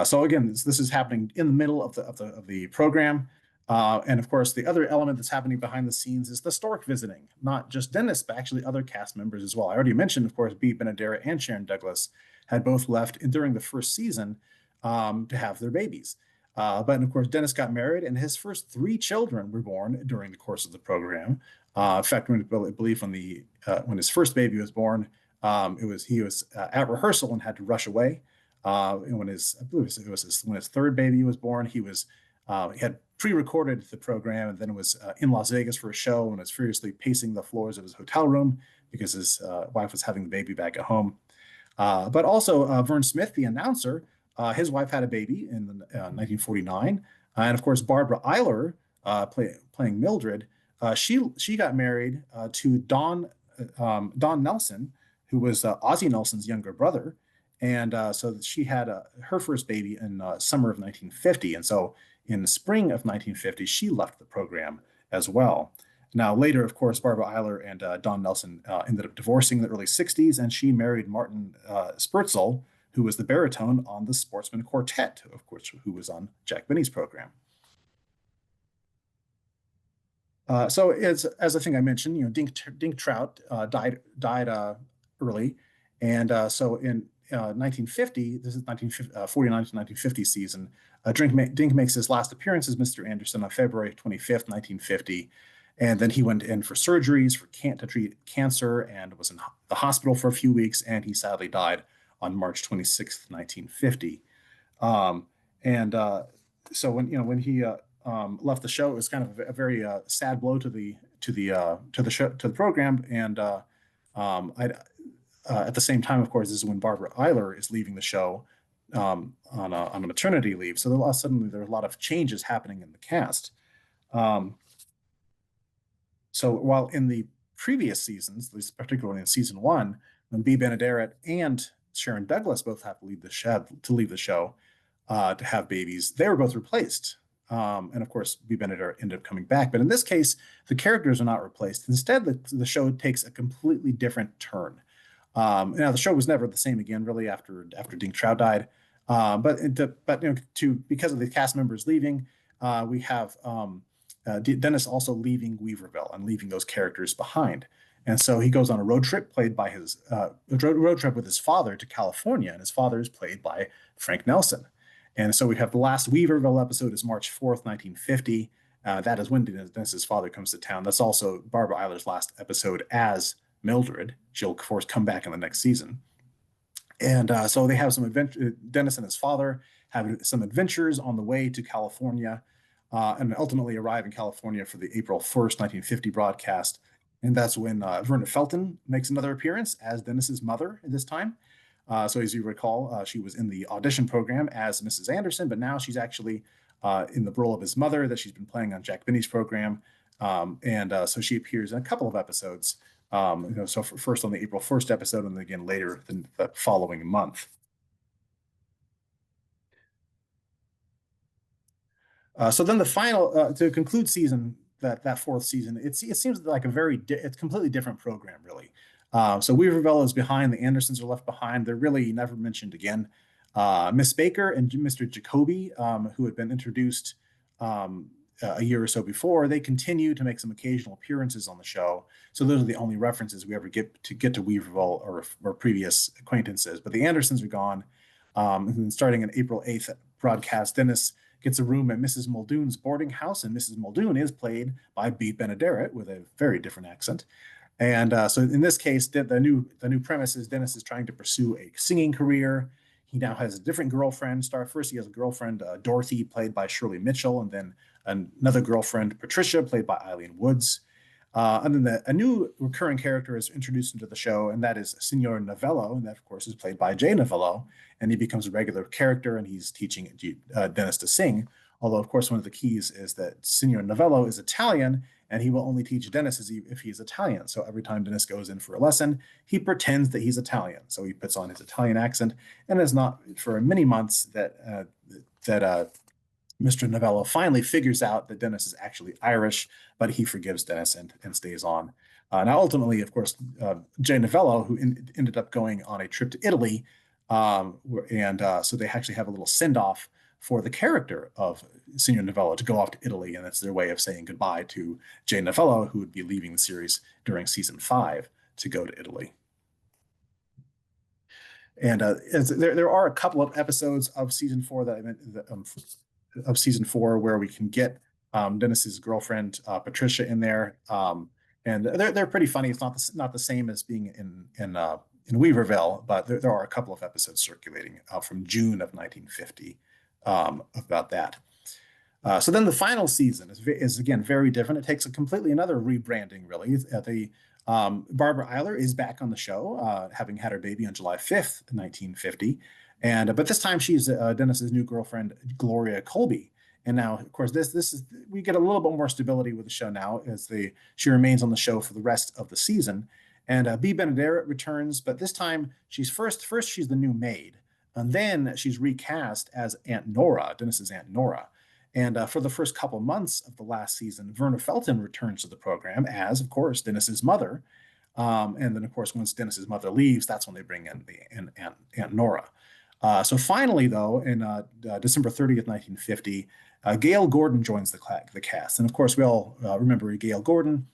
So again, this is happening in the middle of the program. And of course, the other element that's happening behind the scenes is the stork visiting, not just Dennis, but actually other cast members as well. I already mentioned, of course, Bea Benaderet and Sharon Douglas had both left during the first season to have their babies. But of course, Dennis got married, and his first 3 children were born during the course of the program. In fact, I believe when his first baby was born, he was at rehearsal and had to rush away. And when his third baby was born, he had pre-recorded the program and then was in Las Vegas for a show and was furiously pacing the floors of his hotel room because his wife was having the baby back at home. But also Vern Smith, the announcer, his wife had a baby in 1949, and of course Barbara Eiler, playing Mildred, she got married to Don Nelson, who was Ozzie Nelson's younger brother, and so she had her first baby in summer of 1950, and so in the spring of 1950 she left the program as well. Now later, of course, Barbara Eiler and Don Nelson ended up divorcing in the early 60s, and she married Martin Spurzel, who was the baritone on the Sportsman Quartet, of course, who was on Jack Benny's program. So as I think I mentioned, Dink Trout died early, and so in 1950, this is 1949 to 1950 season, Dink makes his last appearance as Mr. Anderson on February 25th, 1950, and then he went in for surgeries to treat cancer and was in the hospital for a few weeks, and he sadly died on March 26th, 1950. So when he left the show, it was kind of a very sad blow to the program. And at the same time, of course, this is when Barbara Eiler is leaving the show on a maternity leave. So suddenly there are a lot of changes happening in the cast. So while in the previous seasons, at least particularly in season 1, when Bea Benaderet and Sharon Douglas both have to leave the show to have babies. They were both replaced. And of course, B. Benedetta ended up coming back. But in this case, the characters are not replaced. Instead, the show takes a completely different turn. Now, the show was never the same again, really, after Dink Trout died. But because of the cast members leaving, we have Dennis also leaving Weaverville and leaving those characters behind. And so he goes on a road trip with his father to California, and his father is played by Frank Nelson. And so we have the last Weaverville episode is March 4th, 1950. That is when Dennis's father comes to town. That's also Barbara Eiler's last episode as Mildred. She'll, of course, come back in the next season. And so they have some adventure. Dennis and his father have some adventures on the way to California, and ultimately arrive in California for the April 1st, 1950 broadcast. And that's when Verna Felton makes another appearance as Dennis's mother at this time. So as you recall, she was in the audition program as Mrs. Anderson, but now she's actually in the role of his mother that she's been playing on Jack Benny's program. So she appears in a couple of episodes. So first on the April 1st episode, and then again later the following month. So then the final, to conclude that fourth season, it seems like it's completely different program, really. So Weaverville is behind, the Andersons are left behind. They're really never mentioned again. Miss Baker and Mr. Jacoby, who had been introduced a year or so before, they continue to make some occasional appearances on the show. So those are the only references we ever get to Weaverville or previous acquaintances. But the Andersons are gone. And then starting on April 8th broadcast, Dennis gets a room at Mrs. Muldoon's boarding house, and Mrs. Muldoon is played by B. Benedetta with a very different accent. And so in this case, the new premise is Dennis is trying to pursue a singing career. He now has a different girlfriend. First, he has a girlfriend, Dorothy, played by Shirley Mitchell, and then another girlfriend, Patricia, played by Eileen Woods. And then a new recurring character is introduced into the show, and that is Signor Novello, and that, of course, is played by Jay Novello, and he becomes a regular character, and he's teaching Dennis to sing. Although, of course, one of the keys is that Signor Novello is Italian, and he will only teach Dennis if he's Italian. So every time Dennis goes in for a lesson, he pretends that he's Italian. So he puts on his Italian accent, and it's not for many months that Mr. Novello finally figures out that Dennis is actually Irish, but he forgives Dennis and stays on. Now, ultimately, of course, Jay Novello, who ended up going on a trip to Italy, so they actually have a little send-off for the character of Signor Novello to go off to Italy, and that's their way of saying goodbye to Jay Novello, who would be leaving the series during season 5 to go to Italy. And there are a couple of episodes of season 4 that I meant of season 4 where we can get Dennis's girlfriend Patricia in there, and they're pretty funny. It's not the same as being in Weaverville, but there are a couple of episodes circulating from June of 1950 about that. So then the final season is again very different. It takes a completely another rebranding, really. Barbara Eiler is back on the show, having had her baby on July 5th, 1950. But this time she's Dennis's new girlfriend, Gloria Colby. And now, of course, we get a little bit more stability with the show now as she remains on the show for the rest of the season. And B. Benedetta returns, but this time she's first she's the new maid, and then she's recast as Aunt Nora, Dennis's Aunt Nora. And for the first couple months of the last season, Verna Felton returns to the program as, of course, Dennis's mother. And then, of course, once Dennis's mother leaves, that's when they bring in Aunt Nora. So finally, though, in December 30th, 1950, Gale Gordon joins the cast. And of course, we all remember Gale Gordon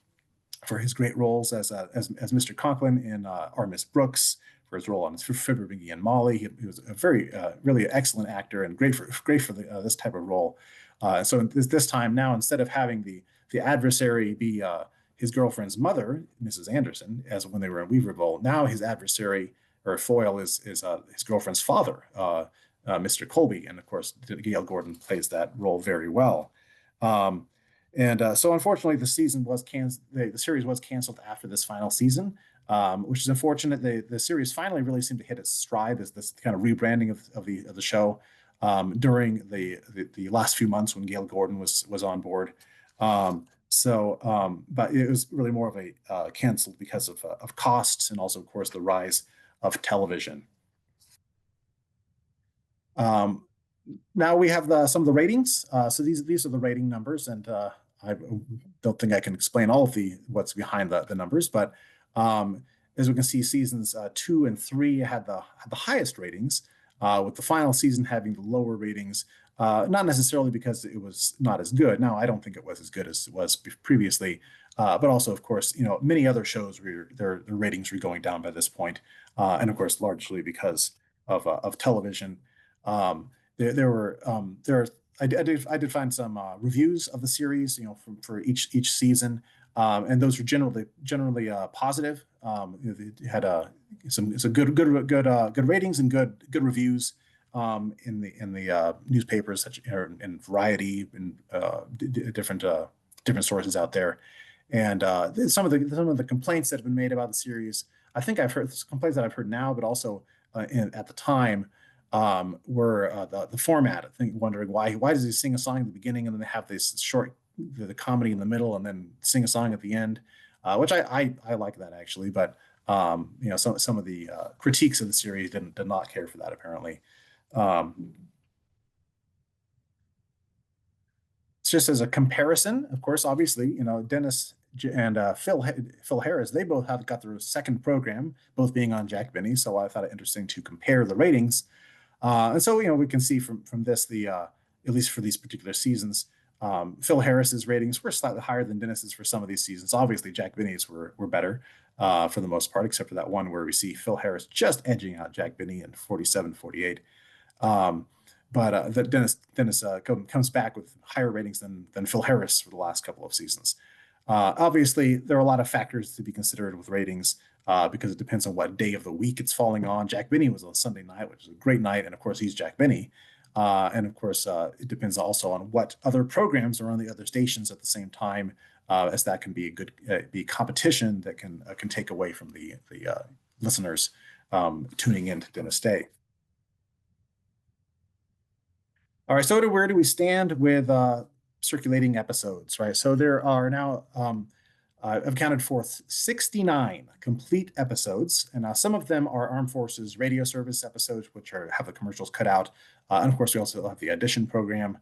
for his great roles as Mr. Conklin in Our Miss Brooks, for his role on Fibber, McGee, and Molly. He was a very, really excellent actor and great for this type of role. So this time now, instead of having the adversary be his girlfriend's mother, Mrs. Anderson, as when they were in Weaverville, now his adversary or foil is his girlfriend's father, Mr. Colby, and of course Gale Gordon plays that role very well. So unfortunately, the series was canceled after this final season, which is unfortunate. The series finally really seemed to hit its stride as this kind of rebranding of the show during the last few months when Gale Gordon was on board. But it was really more of a canceled because of costs and also, of course, the rise of television. Now we have some of the ratings. So these are the rating numbers, and I don't think I can explain all of what's behind the numbers, but as we can see, seasons 2 and 3 had the highest ratings, with the final season having the lower ratings. Not necessarily because it was not as good. No, I don't think it was as good as it was previously. But also, of course, many other shows where their ratings were going down by this point, and of course, largely because of television. I did find some reviews of the series, for each season, and those were generally positive. It had some good ratings and good reviews in the newspapers, such in Variety and different sources out there. And some of the complaints that have been made about the series, I think I've heard complaints that I've heard now, but also at the time, were the format. I think wondering why does he sing a song at the beginning and then they have this short the comedy in the middle and then sing a song at the end, which I like that actually, but some of the critiques of the series did not care for that apparently. It's just as a comparison, of course, obviously, Dennis and Phil Harris, they both have got their second program, both being on Jack Benny. So I thought it interesting to compare the ratings. And so, we can see from this, at least for these particular seasons, Phil Harris's ratings were slightly higher than Dennis's for some of these seasons. Obviously, Jack Benny's were better for the most part, except for that one where we see Phil Harris just edging out Jack Benny in 47-48. But Dennis comes back with higher ratings than Phil Harris for the last couple of seasons. Obviously, there are a lot of factors to be considered with ratings because it depends on what day of the week it's falling on. Jack Benny was on Sunday night, which is a great night, and of course, he's Jack Benny. And of course, it depends also on what other programs are on the other stations at the same time, as that can be be competition that can take away from the listeners tuning in to Dennis Day. All right, so where do we stand with circulating episodes, right? So there are now, I've counted for 69 complete episodes, and some of them are Armed Forces Radio Service episodes, which have the commercials cut out. And of course, we also have the audition program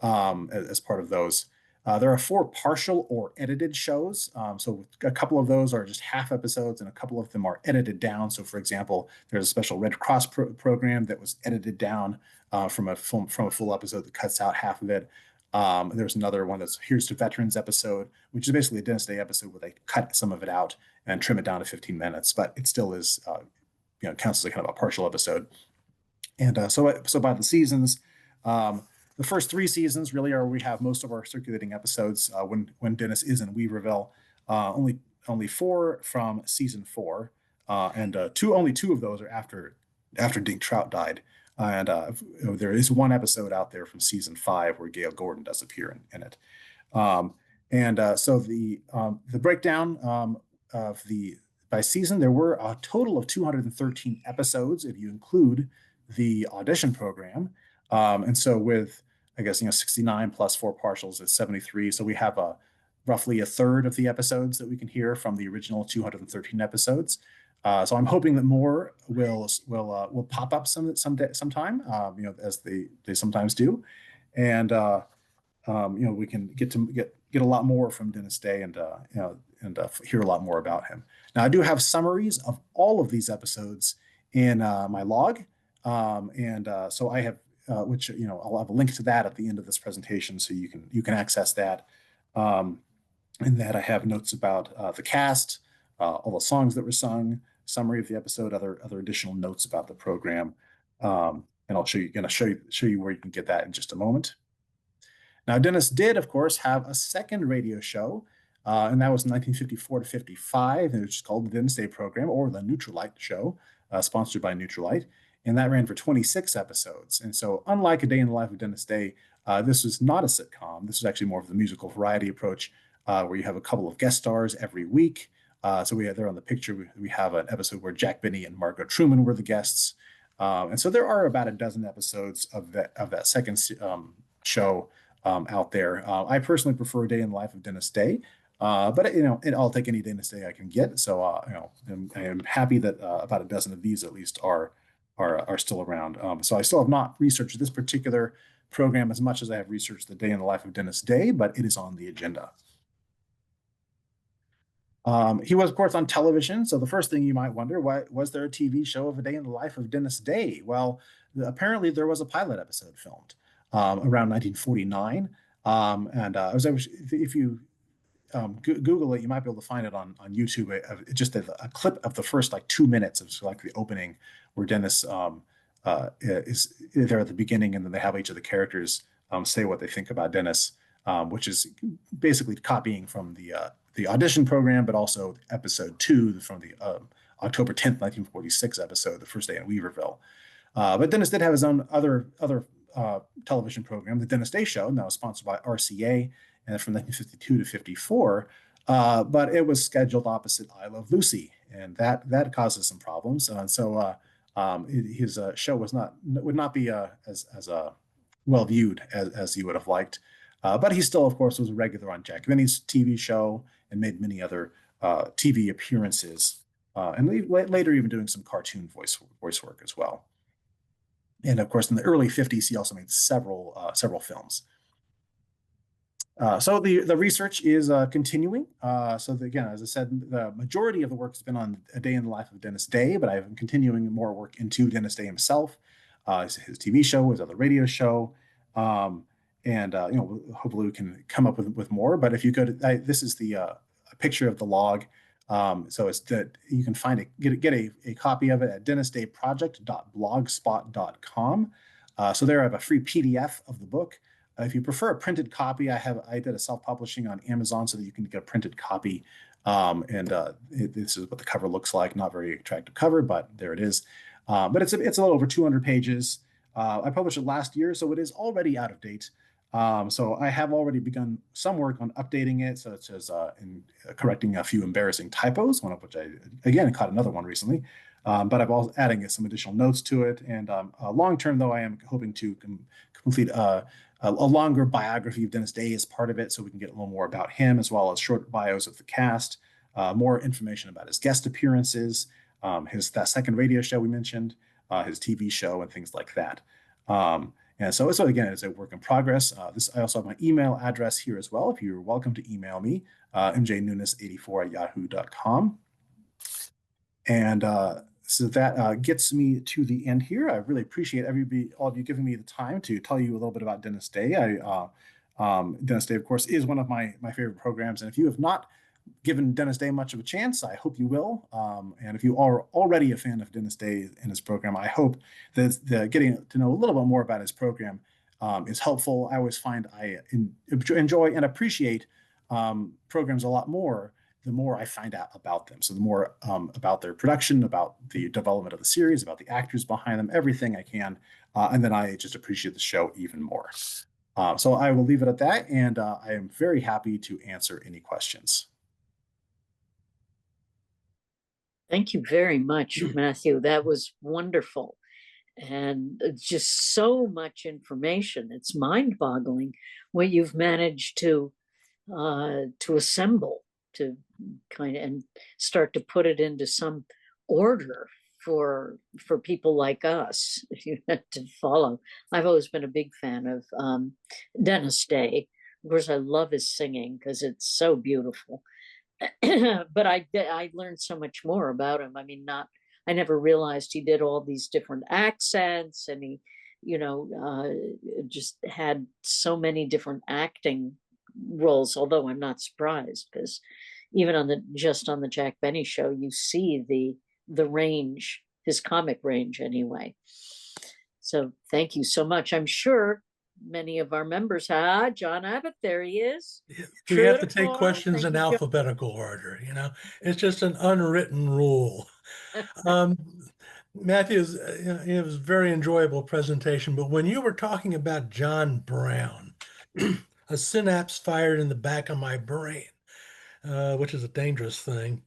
as part of those. There are 4 partial or edited shows. So a couple of those are just half episodes, and a couple of them are edited down. So for example, there's a special Red Cross program that was edited down from a full episode that cuts out half of it. There's another one that's Here's to Veterans episode, which is basically a Dennis Day episode where they cut some of it out and trim it down to 15 minutes, but it still is, counts as a kind of a partial episode. And so by the seasons, the first 3 seasons really are where we have most of our circulating episodes when Dennis is in Weaverville. Only 4 from season 4, and only 2 of those are after Dink Trout died. And there is one episode out there from season 5 where Gail Gordon does appear in it. So the breakdown by season, there were a total of 213 episodes if you include the audition program. And so with, I guess, 69 plus 4 partials is 73. So we have roughly a third of the episodes that we can hear from the original 213 episodes. So I'm hoping that more will pop up sometime, as they sometimes do, and we can get a lot more from Dennis Day and hear a lot more about him. Now I do have summaries of all of these episodes in my log, so I have which I'll have a link to that at the end of this presentation, so you can access that. And that I have notes about the cast, all the songs that were sung, summary of the episode, other additional notes about the program, and I'll show you where you can get that in just a moment. Now, Dennis did, of course, have a second radio show, and that was in 1954 to 55, and it's called the Dennis Day Program, or the Neutralite Show, sponsored by Neutralite, and that ran for 26 episodes. And so, unlike A Day in the Life of Dennis Day, this was not a sitcom. This was actually more of the musical variety approach, where you have a couple of guest stars every week. So there on the picture, we have an episode where Jack Benny and Margot Truman were the guests. And so there are about a dozen episodes of that second show out there. I personally prefer A Day in the Life of Dennis Day, but I'll take any Dennis Day I can get. So I am happy that about a dozen of these at least are are still around. So I still have not researched this particular program as much as I have researched the Day in the Life of Dennis Day, but it is on the agenda. He was, of course, on television. So the first thing you might wonder, why was there a TV show of A Day in the Life of Dennis Day? Well, apparently there was a pilot episode filmed around 1949. If you Google it, you might be able to find it on YouTube. Just a clip of the first 2 minutes of the opening, where Dennis is there at the beginning, and then they have each of the characters say what they think about Dennis, which is basically copying from the audition program, but also episode 2 from the October 10th, 1946 episode, The First Day in Weaverville. But Dennis did have his own other television program, The Dennis Day Show, and that was sponsored by RCA, and from 1952 to 54. But it was scheduled opposite I Love Lucy, and that causes some problems. His show would not be as well viewed as he would have liked. But he still, of course, was a regular on Jack Benny's TV show and made many other TV appearances, and later even doing some cartoon voice work as well. And of course, in the early 50s, he also made several films. So the research is continuing. Again, as I said, the majority of the work has been on A Day in the Life of Dennis Day, but I'm continuing more work into Dennis Day himself, his TV show, his other radio show. Hopefully we can come up with more. But if you go to, this is the a picture of the log. So it's that you can find it, get a copy of it at dennisdayproject.blogspot.com. So there I have a free PDF of the book. If you prefer a printed copy, I did a self-publishing on Amazon so that you can get a printed copy. This is what the cover looks like. Not very attractive cover, but there it is. But it's a little over 200 pages. I published it last year, so it is already out of date. So I have already begun some work on updating it, such as in correcting a few embarrassing typos, one of which I, again, caught another one recently. But I'm also adding some additional notes to it. And long-term, though, I am hoping to complete a longer biography of Dennis Day as part of it, so we can get a little more about him, as well as short bios of the cast, more information about his guest appearances, that second radio show we mentioned, his TV show, and things like that. And so again, it's a work in progress. I also have my email address here as well, if you're welcome to email me, mjnunes84@yahoo.com. And so that gets me to the end here. I really appreciate all of you giving me the time to tell you a little bit about Dennis Day. Dennis Day, of course, is one of my favorite programs. And if you have not given Dennis Day much of a chance, I hope you will. And if you are already a fan of Dennis Day and his program, I hope that getting to know a little bit more about his program is helpful. I always find I enjoy and appreciate programs a lot more the more I find out about them. So the more about their production, about the development of the series, about the actors behind them, everything I can. And then I just appreciate the show even more. So I will leave it at that. And I am very happy to answer any questions. Thank you very much, Matthew. That was wonderful. And just so much information. It's mind-boggling what you've managed to assemble, to kind of and start to put it into some order for people like us to follow. I've always been a big fan of Dennis Day. Of course, I love his singing because it's so beautiful. But I learned so much more about him. I mean, I never realized he did all these different accents, and he, just had so many different acting roles. Although I'm not surprised, because even on the Jack Benny show, you see the range, his comic range anyway. So thank you so much. I'm sure many of our members John Abbott, there he is. We have to take questions in alphabetical order, it's just an unwritten rule. Matthew, it was a very enjoyable presentation, but when you were talking about John Brown, a synapse fired in the back of my brain, which is a dangerous thing.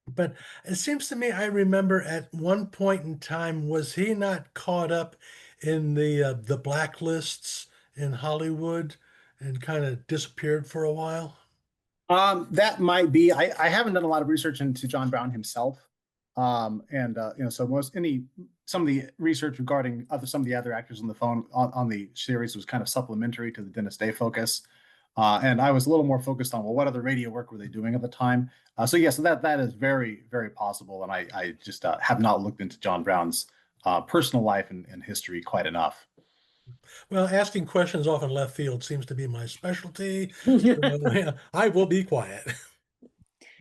But it seems to me, I remember at one point in time, was he not caught up in the blacklists in Hollywood and kind of disappeared for a while? That might be. I haven't done a lot of research into John Brown himself. So some of the research regarding some of the other actors on the phone on the series was kind of supplementary to the Dennis Day focus. And I was a little more focused on, well, what other radio work were they doing at the time? So that is very, very possible. And I just have not looked into John Brown's personal life and history quite enough. Well, asking questions off in left field seems to be my specialty. So, I will be quiet.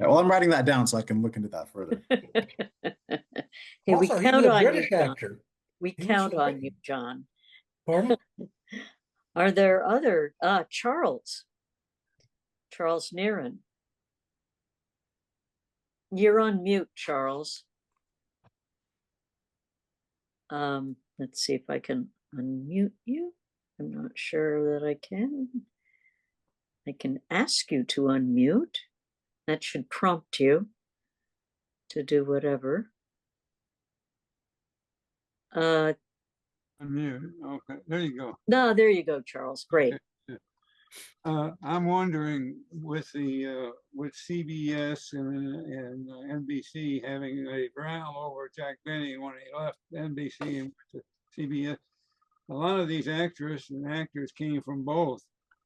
Yeah, well, I'm writing that down so I can look into that further. Hey, we Also, he count was a on British you, John. actor. We He count was on you, John. Pardon? Are there other Charles Neeren? You're on mute, Charles. Let's see if I can unmute you. I'm not sure that I can. I can ask you to unmute. That should prompt you to do whatever. Unmute. Okay, there you go. No, there you go, Charles. Great. Okay. I'm wondering with CBS and NBC having a row over Jack Benny when he left NBC and went to CBS, a lot of these actresses and actors came from both.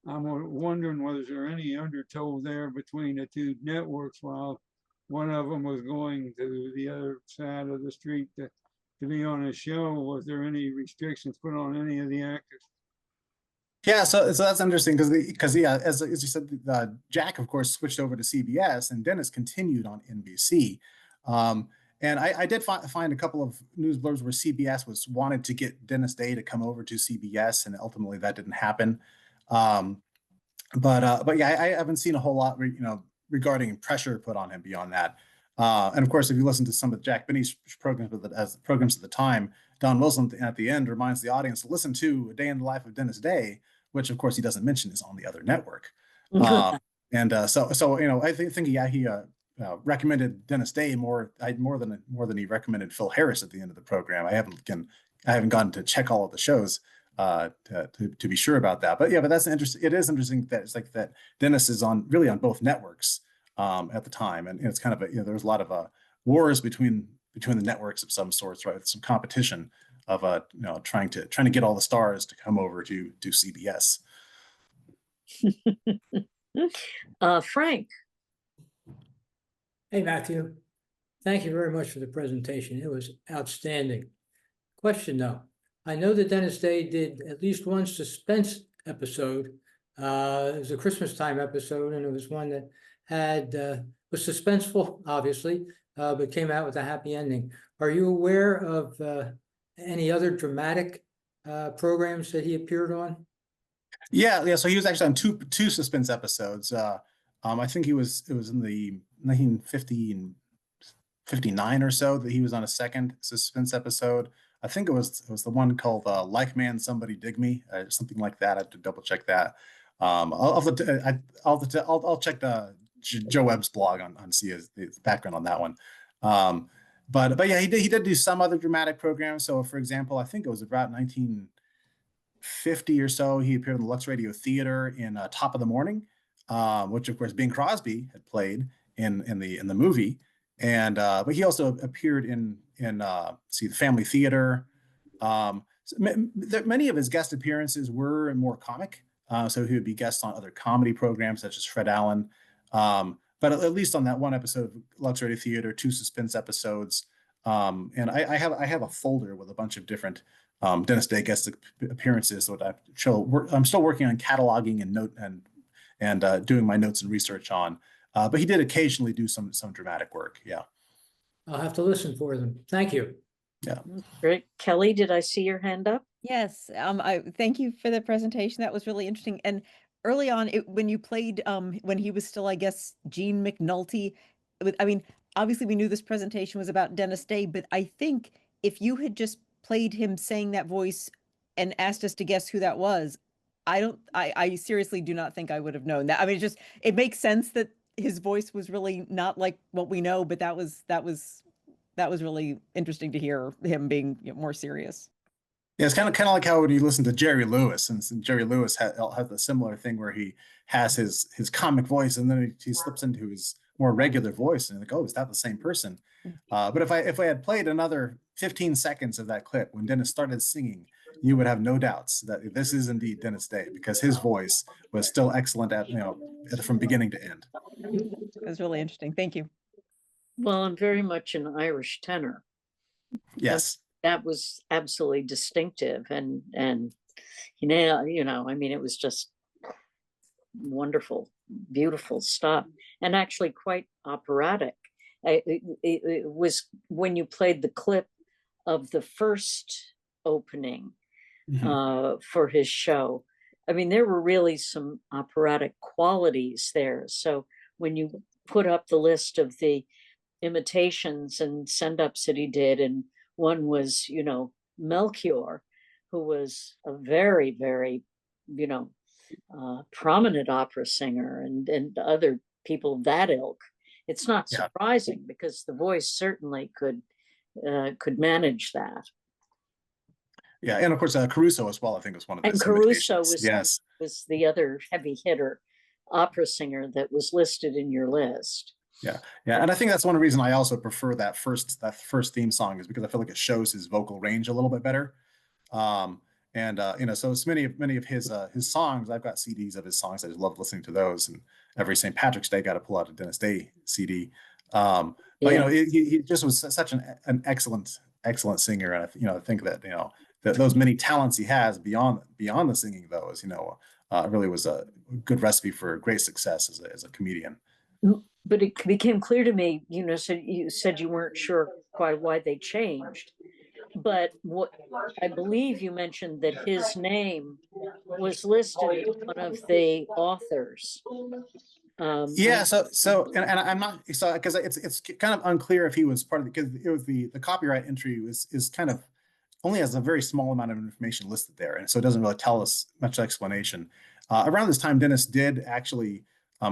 I'm wondering was there any undertow there between the two networks while one of them was going to the other side of the street to be on a show? Was there any restrictions put on any of the actors? Yeah, so that's interesting because as you said, Jack of course switched over to CBS and Dennis continued on NBC, and I did find a couple of news blurbs where CBS wanted to get Dennis Day to come over to CBS, and ultimately that didn't happen. But I haven't seen a whole lot regarding pressure put on him beyond that. And of course, if you listen to some of Jack Benny's programs at the time, Don Wilson at the end reminds the audience to listen to A Day in the Life of Dennis Day, which of course he doesn't mention is on the other network. So I think he recommended Dennis Day more than he recommended Phil Harris at the end of the program. I haven't gotten to check all of the shows to be sure about that. But that's interesting. It is interesting that it's like that Dennis is on both networks at the time, and it's kind of there was a lot of wars between the networks of some sorts, right? Some competition of trying to get all the stars to come over to CBS. Frank. Hey, Matthew. Thank you very much for the presentation. It was outstanding. Question though. I know that Dennis Day did at least one suspense episode. It was a Christmas time episode, and it was one that was suspenseful, obviously, but came out with a happy ending. Are you aware of any other dramatic programs that he appeared on? Yeah. So he was actually on two suspense episodes. I think it was in the 1959 or so that he was on a second suspense episode. I think it was the one called "Like Man, Somebody Dig Me," something like that. I have to double check that. I'll check the Joe Webb's blog on see the background on that one. But yeah, he did do some other dramatic programs. So for example, I think it was about 1950 or so, he appeared in the Lux Radio Theater in Top of the Morning, which of course Bing Crosby had played in the movie. And but he also appeared in the Family Theater. Many of his guest appearances were more comic. So he would be guests on other comedy programs such as Fred Allen. But at least on that one episode of Lux Radio Theater, two suspense episodes. And I have a folder with a bunch of different Dennis Day guest appearances. So I'm still working on cataloging and doing my notes and research on. But he did occasionally do some dramatic work. Yeah. I'll have to listen for them. Thank you. Yeah. Great. Kelly, did I see your hand up? Yes. I thank you for the presentation. That was really interesting. And early on, when you played, when he was still, I guess, Gene McNulty, obviously we knew this presentation was about Dennis Day, but I think if you had just played him saying that voice and asked us to guess who that was, I seriously do not think I would have known that. It makes sense that his voice was really not like what we know, but that was really interesting to hear him being more serious. Yeah, it's kind of like how when you listen to Jerry Lewis, and Jerry Lewis has a similar thing where he has his comic voice, and then he slips into his more regular voice, and like, oh, is that the same person? But if I had played another 15 seconds of that clip when Dennis started singing, you would have no doubts that this is indeed Dennis Day, because his voice was still excellent from beginning to end. It was really interesting. Thank you. Well, I'm very much an Irish tenor. Yes. That was absolutely distinctive, and I mean, it was just wonderful, beautiful stuff, and actually quite operatic. It was when you played the clip of the first opening for his show. I mean, there were really some operatic qualities there. So when you put up the list of the imitations and send-ups that he did, and one was, Melchior, who was a very, very, prominent opera singer, and other people of that ilk. It's not surprising, because the voice certainly could manage that. Yeah, and of course Caruso as well, I think, was one of those. And Caruso was the other heavy hitter opera singer that was listed in your list. Yeah, and I think that's one reason I also prefer that first theme song, is because I feel like it shows his vocal range a little bit better. So it's many of his songs. I've got CDs of his songs. I just love listening to those, and every St. Patrick's Day got to pull out a Dennis Day CD. But he just was such an excellent singer, and I think that that those many talents he has beyond the singing, though, is really was a good recipe for great success as a comedian. But it became clear to me, so you said you weren't sure quite why they changed, but what I believe you mentioned that his name was listed as one of the authors. And I'm not because it's kind of unclear if he was part of it, because it was the copyright entry is kind of only has a very small amount of information listed there, and so it doesn't really tell us much explanation. Around this time, Dennis did actually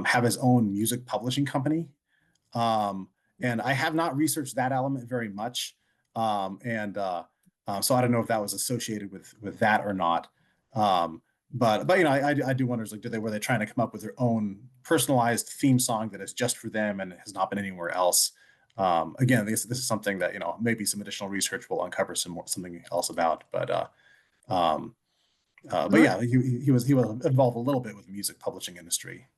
have his own music publishing company, and I have not researched that element very much, so I don't know if that was associated with that or not. But I do wonder, were they trying to come up with their own personalized theme song that is just for them and has not been anywhere else? Again, this is something that maybe some additional research will uncover something else about. But yeah, he was involved a little bit with the music publishing industry.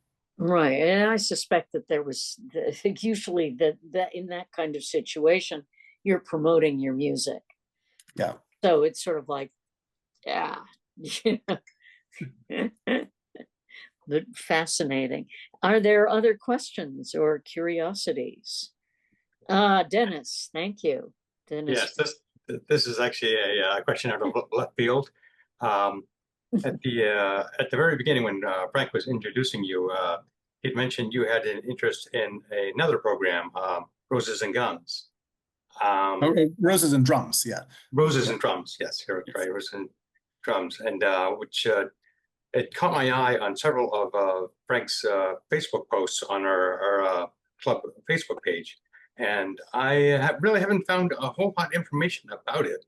Right, and I suspect that there was usually that in that kind of situation, you're promoting your music. Yeah. So it's sort of like, fascinating. Are there other questions or curiosities? Dennis, thank you. Dennis. Yes, this is actually a question out of left field. At the very beginning, when Frank was introducing you, he'd mentioned you had an interest in another program, Roses and Guns. Roses and Drums, yeah. Roses and Drums, yes, you're right. Roses and Drums, and which it caught my eye on several of Frank's Facebook posts on our club Facebook page, and I really haven't found a whole lot of information about it.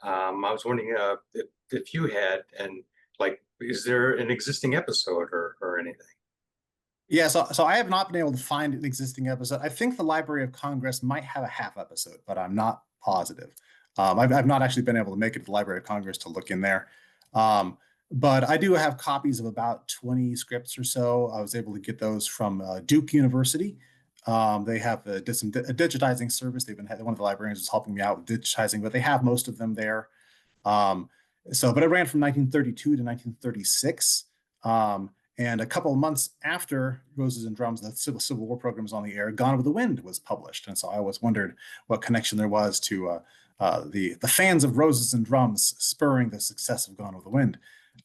I was wondering if you had, and is there an existing episode or anything? Yeah, so I have not been able to find an existing episode. I think the Library of Congress might have a half episode, but I'm not positive. I've not actually been able to make it to the Library of Congress to look in there. But I do have copies of about 20 scripts or so. I was able to get those from Duke University. They have a digitizing service. One of the librarians was helping me out with digitizing, but they have most of them there. But it ran from 1932 to 1936. And a couple of months after Roses and Drums, the Civil War program was on the air, Gone with the Wind was published. And so I always wondered what connection there was to the fans of Roses and Drums spurring the success of Gone with the Wind.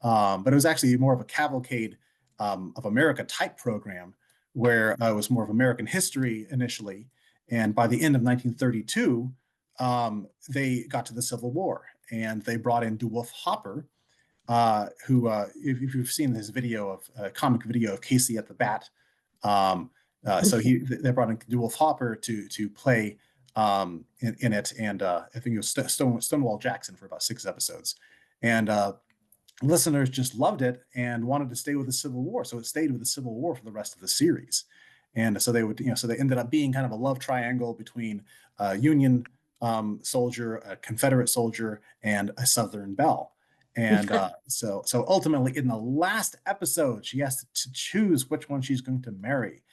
But it was actually more of a cavalcade of America type program, where it was more of American history initially. And by the end of 1932, they got to the Civil War, and they brought in DeWolf Hopper, who, if you've seen this comic video of Casey at the Bat, so they brought in DeWolf Hopper to play in it, and I think it was Stonewall Jackson for about 6 episodes, and listeners just loved it and wanted to stay with the Civil War, so it stayed with the Civil War for the rest of the series. And so they would, so they ended up being kind of a love triangle between a Union soldier, a Confederate soldier, and a Southern belle. And so ultimately, in the last episode, she has to choose which one she's going to marry,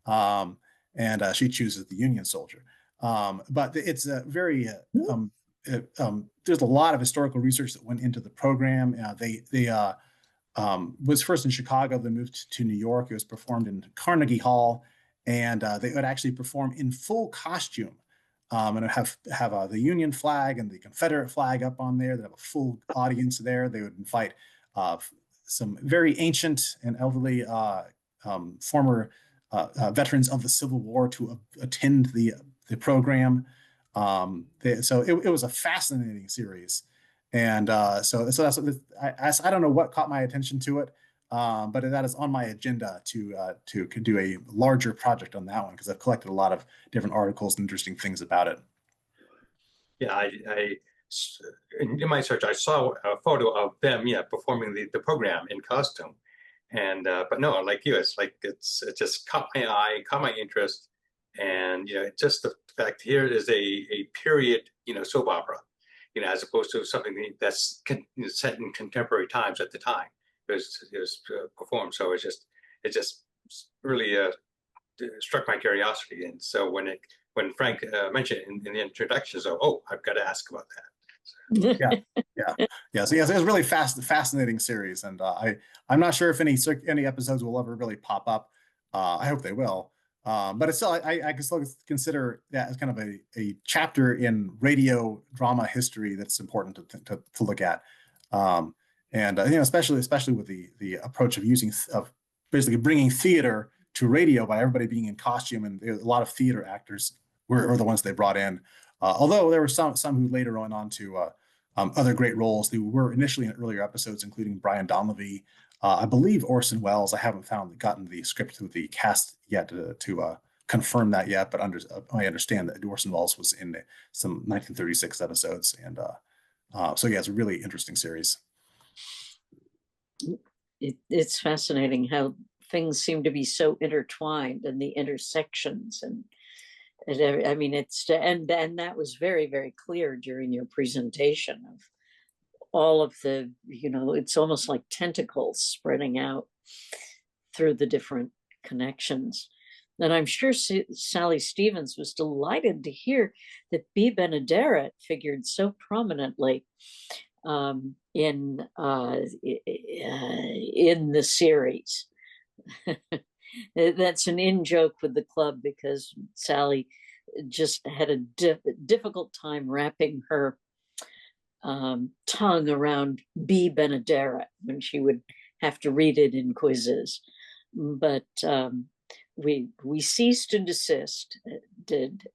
and she chooses the Union soldier. But it's a very there's a lot of historical research that went into the program. They was first in Chicago, then moved to New York. It was performed in Carnegie Hall, and they would actually perform in full costume. And have the Union flag and the Confederate flag up on there. They have a full audience there. They would invite some very ancient and elderly former veterans of the Civil War to attend the program. So it was a fascinating series, and so that's I don't know what caught my attention to it, but that is on my agenda to do a larger project on that one, because I've collected a lot of different articles and interesting things about it. Yeah, in my search, I saw a photo of them, performing the program in costume, and but no, like you, it's like it just caught my eye, caught my interest, and just the fact here is a period soap opera, as opposed to something that's set in contemporary times at the time. It was performed, so it just really struck my curiosity. And so when Frank mentioned it in the introduction, so I've got to ask about that. So yes, it was really fascinating series, and I'm not sure if any episodes will ever really pop up. I hope they will, but it's still I can still consider that as kind of a chapter in radio drama history that's important to look at. And especially with the approach of basically bringing theater to radio by everybody being in costume, and a lot of theater actors were the ones they brought in. Although there were some who later went on to other great roles. They were initially in earlier episodes, including Brian Donlevy, I believe Orson Welles. I haven't gotten the script through the cast yet to confirm that yet, but I understand that Orson Welles was in some 1936 episodes, and so yeah, it's a really interesting series. It's fascinating how things seem to be so intertwined, and the intersections, and I mean, and that was very, very clear during your presentation of all of the, it's almost like tentacles spreading out through the different connections. And I'm sure Sally Stevens was delighted to hear that B. Benaderet figured so prominently in the series. That's an in-joke with the club, because Sally just had a difficult time wrapping her tongue around B. Benaderet when she would have to read it in quizzes. But we ceased and desist,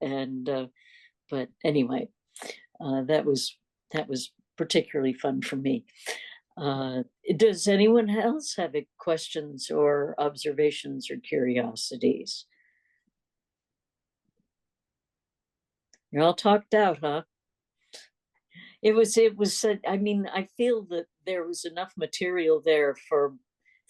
and but anyway, that was particularly fun for me. Does anyone else have questions or observations or curiosities? You're all talked out, huh? It was, I mean, I feel that there was enough material there for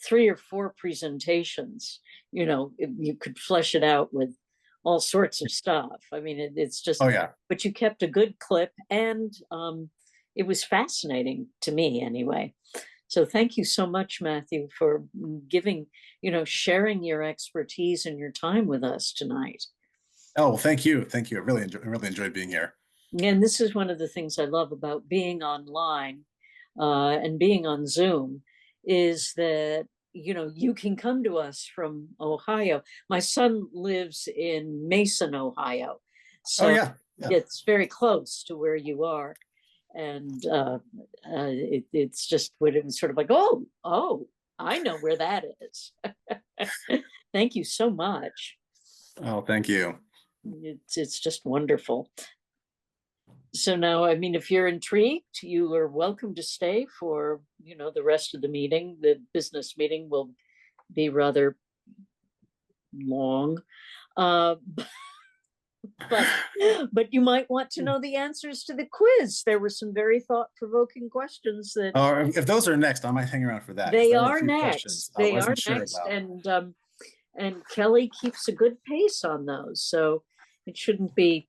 3 or 4 presentations. You could flesh it out with all sorts of stuff. I mean, it's just, but you kept a good clip, and it was fascinating to me anyway. So thank you so much, Matthew, for giving, sharing your expertise and your time with us tonight. Oh, well, thank you. Thank you. I really enjoyed being here. And this is one of the things I love about being online and being on Zoom, is that, you can come to us from Ohio. My son lives in Mason, Ohio. So it's very close to where you are. And it's just when it was sort of like, oh, I know where that is. Thank you so much. Oh, thank you. It's just wonderful. So now, I mean, if you're intrigued, you are welcome to stay for, the rest of the meeting. The business meeting will be rather long. But you might want to know the answers to the quiz. There were some very thought-provoking questions that. If those are next, I might hang around for that. They are next. They are next, and Kelly keeps a good pace on those, so it shouldn't be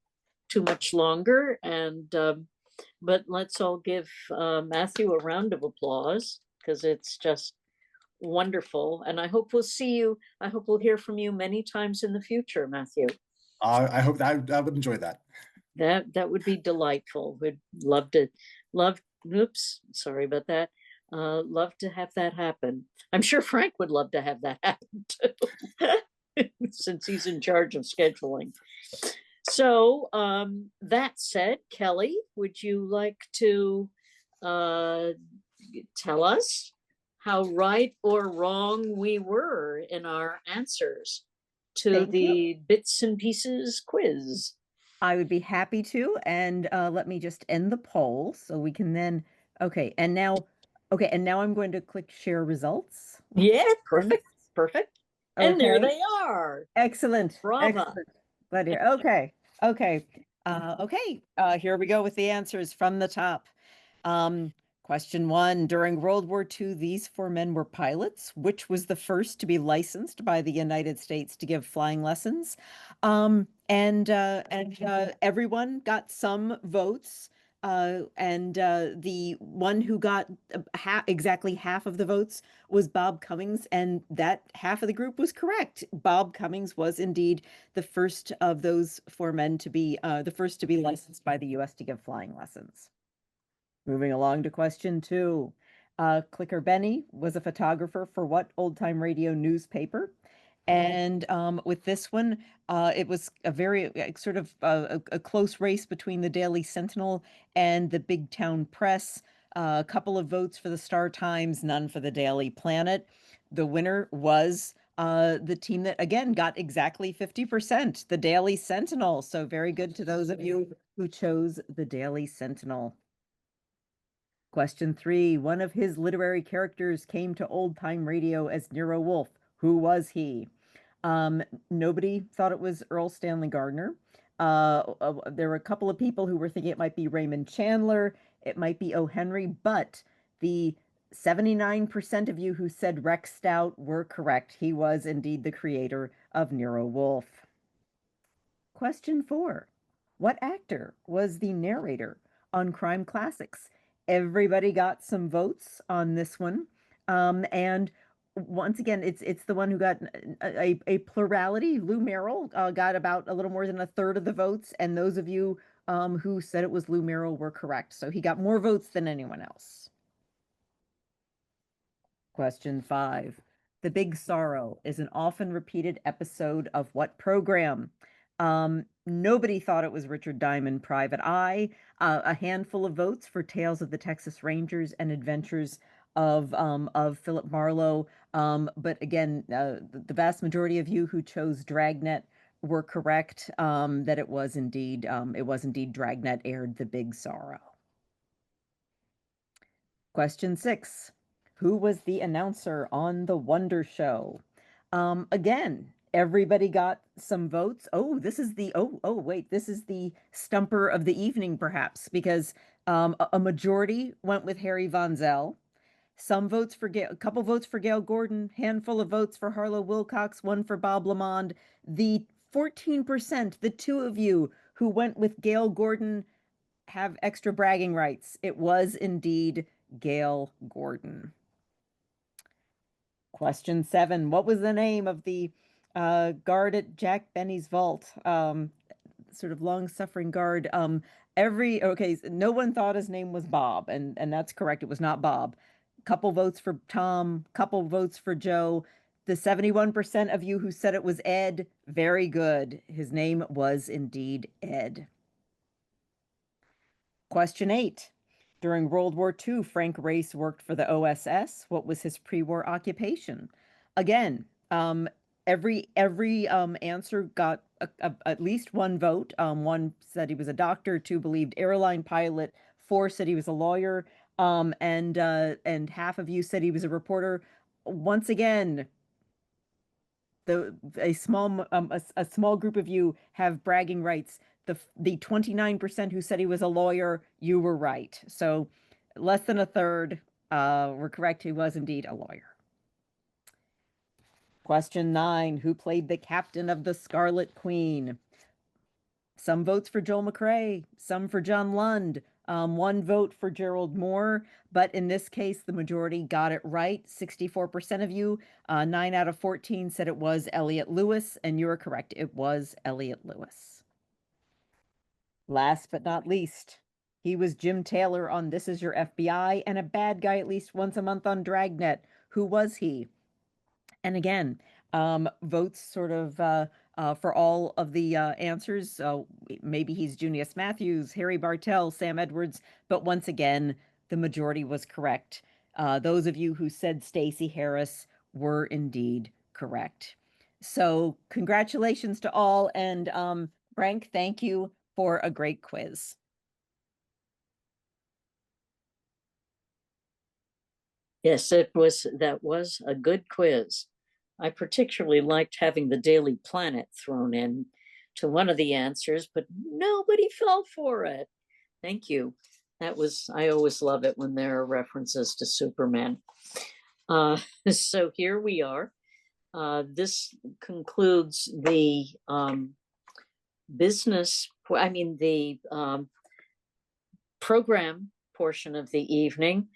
too much longer. And but let's all give Matthew a round of applause, because it's just wonderful. And I hope we'll see you. I hope we'll hear from you many times in the future, Matthew. I hope that I would enjoy that. That would be delightful. We'd love to, oops, sorry about that. Love to have that happen. I'm sure Frank would love to have that happen too, since he's in charge of scheduling. So that said, Kelly, would you like to tell us how right or wrong we were in our answers to the bits and pieces quiz? I would be happy to. And let me just end the poll so we can then, okay, and now I'm going to click share results. Yeah, perfect, perfect. And there Okay. they are. Excellent. Bravo. Excellent. Glad to hear. Okay. Okay. Here we go with the answers from the top. Question 1, during World War II, these 4 men were pilots. Which was the first to be licensed by the United States to give flying lessons? Everyone got some votes. The one who got exactly half of the votes was Bob Cummings, and that half of the group was correct. Bob Cummings was indeed the first of those 4 men to be licensed by the U.S. to give flying lessons. Moving along to question 2. Clicker Benny was a photographer for what old-time radio newspaper? And with this one, it was a very sort of a close race between the Daily Sentinel and the Big Town Press. A couple of votes for the Star Times, none for the Daily Planet. The winner was the team that, again, got exactly 50%, the Daily Sentinel. So very good to those of you who chose the Daily Sentinel. Question 3, one of his literary characters came to old-time radio as Nero Wolfe. Who was he? Nobody thought it was Earl Stanley Gardner. There were a couple of people who were thinking it might be Raymond Chandler, it might be O. Henry, but the 79% of you who said Rex Stout were correct. He was indeed the creator of Nero Wolfe. Question 4, what actor was the narrator on Crime Classics? Everybody got some votes on this one. And once again, it's the one who got a plurality. Lou Merrill got about a little more than 1/3 of the votes, and those of you who said it was Lou Merrill were correct. So he got more votes than anyone else. Question 5. The Big Sorrow is an often repeated episode of what program? Nobody thought it was Richard Diamond Private Eye. A handful of votes for Tales of the Texas Rangers and Adventures of Philip Marlowe. But again, the vast majority of you who chose Dragnet were correct, that it was indeed Dragnet aired The Big Sorrow. Question 6. Who was the announcer on The Wonder Show? Again, everybody got some votes. Oh, this is the, this is the stumper of the evening, perhaps, because a majority went with Harry Von Zell. Some votes for Gail, a couple votes for Gail Gordon, handful of votes for Harlow Wilcox, one for Bob Lamond. The 14%, the 2 of you who went with Gail Gordon have extra bragging rights. It was indeed Gail Gordon. Question 7. What was the name of the guard at Jack Benny's vault? Sort of long-suffering guard. No one thought his name was Bob, and that's correct. It was not Bob. Couple votes for Tom, couple votes for Joe. The 71% of you who said it was Ed, very good. His name was indeed Ed. Question 8. During World War II, Frank Race worked for the OSS. What was his pre-war occupation? Again, every answer got at least one vote. 1 said he was a doctor, 2 believed airline pilot, 4 said he was a lawyer, and half of you said he was a reporter. Once again, a small group of you have bragging rights. The 29% who said he was a lawyer, you were right. So less than 1/3 were correct. He was indeed a lawyer. Question 9, who played the captain of the Scarlet Queen? Some votes for Joel McRae, some for John Lund, 1 vote for Gerald Moore, but in this case, the majority got it right. 64% of you, 9 out of 14 said it was Elliot Lewis, and you're correct. It was Elliot Lewis. Last but not least, he was Jim Taylor on This Is Your FBI and a bad guy at least once a month on Dragnet. Who was he? And again, votes sort of for all of the answers. Maybe he's Junius Matthews, Harry Bartell, Sam Edwards, but once again, the majority was correct. Those of you who said Stacey Harris were indeed correct. So congratulations to all, and Frank, thank you for a great quiz. Yes, that was a good quiz. I particularly liked having the Daily Planet thrown in to one of the answers, but nobody fell for it. Thank you. I always love it when there are references to Superman. So here we are. This concludes the program portion of the evening.